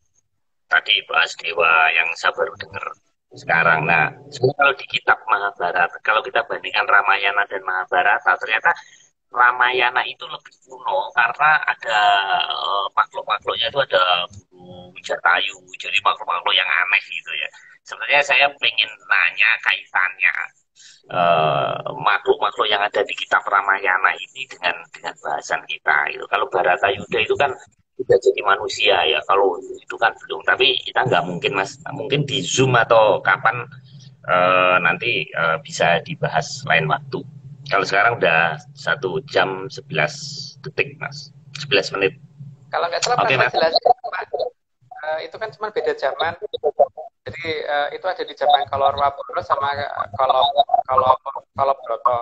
S1: Tadi bahas dewa yang saya baru dengar sekarang. Nah, sebenarnya kalau di kitab Mahabharata, kalau kita bandingkan Ramayana dan Mahabharata, ternyata Ramayana itu lebih kuno karena ada makhluk-makhluknya itu ada bulu Jatayu, jadi makhluk-makhluk yang aneh gitu ya. Sebenarnya saya pengen nanya kaitannya makhluk-makhluk yang ada di kitab Ramayana ini dengan bahasan kita. Itu kalau Baratayuda itu kan sudah jadi manusia ya, kalau itu kan belum. Tapi kita nggak mungkin, Mas, mungkin di Zoom atau kapan nanti bisa dibahas lain waktu. Kalau sekarang udah 1 jam 11 detik, Mas, 11 menit.
S2: Kalau nggak salah
S1: Oke,
S2: pernah
S1: Mas.
S2: saya jelasin, Pak, itu kan cuma beda zaman. Jadi itu ada di zaman kalau Purwo sama kalau Broto.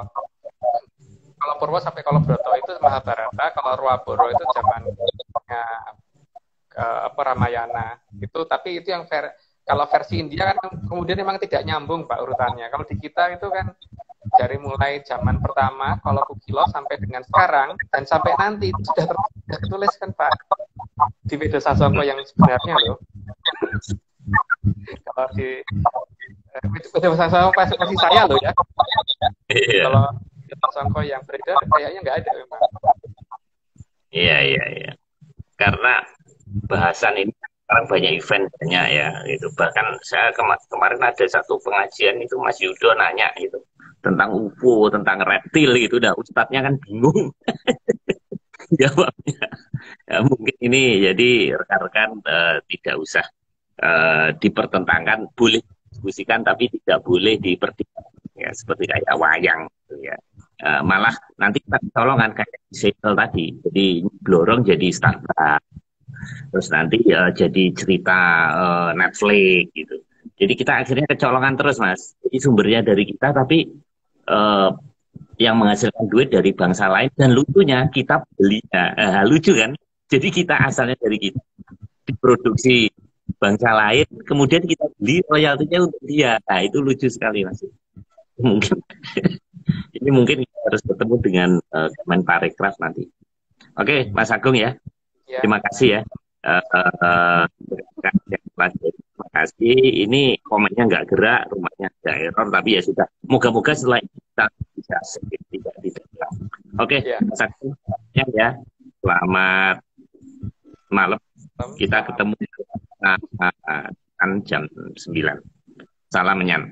S2: Kalau Purwo sampai kalau Broto itu Mahabharata, kalau Purwo itu zamannya Ramayana. Itu tapi itu yang kalau versi India kan kemudian memang tidak nyambung, Pak, urutannya. Kalau di kita itu kan dari mulai zaman pertama kalau Kukilo sampai dengan sekarang dan sampai nanti itu sudah tertulis kan, Pak, di Weda Sasongko yang sebenarnya loh. Kalau di Weda Sasongko versi saya loh ya.
S1: Iya.
S2: Kalau Weda Sasongko yang beredar kayaknya nggak ada memang.
S1: Iya, iya, iya. Karena bahasan ini sekarang banyak eventnya ya, itu bahkan saya kemarin ada satu pengajian itu Mas Yudo nanya gitu tentang UFO, tentang reptil gitu, udah ustadznya kan bingung jawabnya. Ya, mungkin ini jadi rekan-rekan tidak usah dipertentangkan, boleh diskusikan tapi tidak boleh diperdebatkan ya, seperti kayak wayang gitu ya. Malah nanti kita colongan kayak Seitel tadi, jadi blorong jadi Starbucks, terus nanti jadi cerita Netflix gitu. Jadi kita akhirnya kecolongan terus, Mas. Jadi sumbernya dari kita, tapi yang menghasilkan duit dari bangsa lain, dan lucunya kita belinya lucu kan? Jadi kita asalnya dari kita, diproduksi bangsa lain, kemudian kita beli royaltinya untuk dia. Nah, itu lucu sekali, Mas. Mungkin ini mungkin kita harus bertemu dengan Kemenparekraf nanti. Oke, Mas Agung ya. Terima kasih ya. Terima kasih. Ini komennya nggak gerak, rumahnya ada error, tapi ya sudah. Moga-moga setelah kita bisa tidak. Oke, Mas Agung ya. Selamat malam. Kita ketemu kan jam 9. Salam menyan.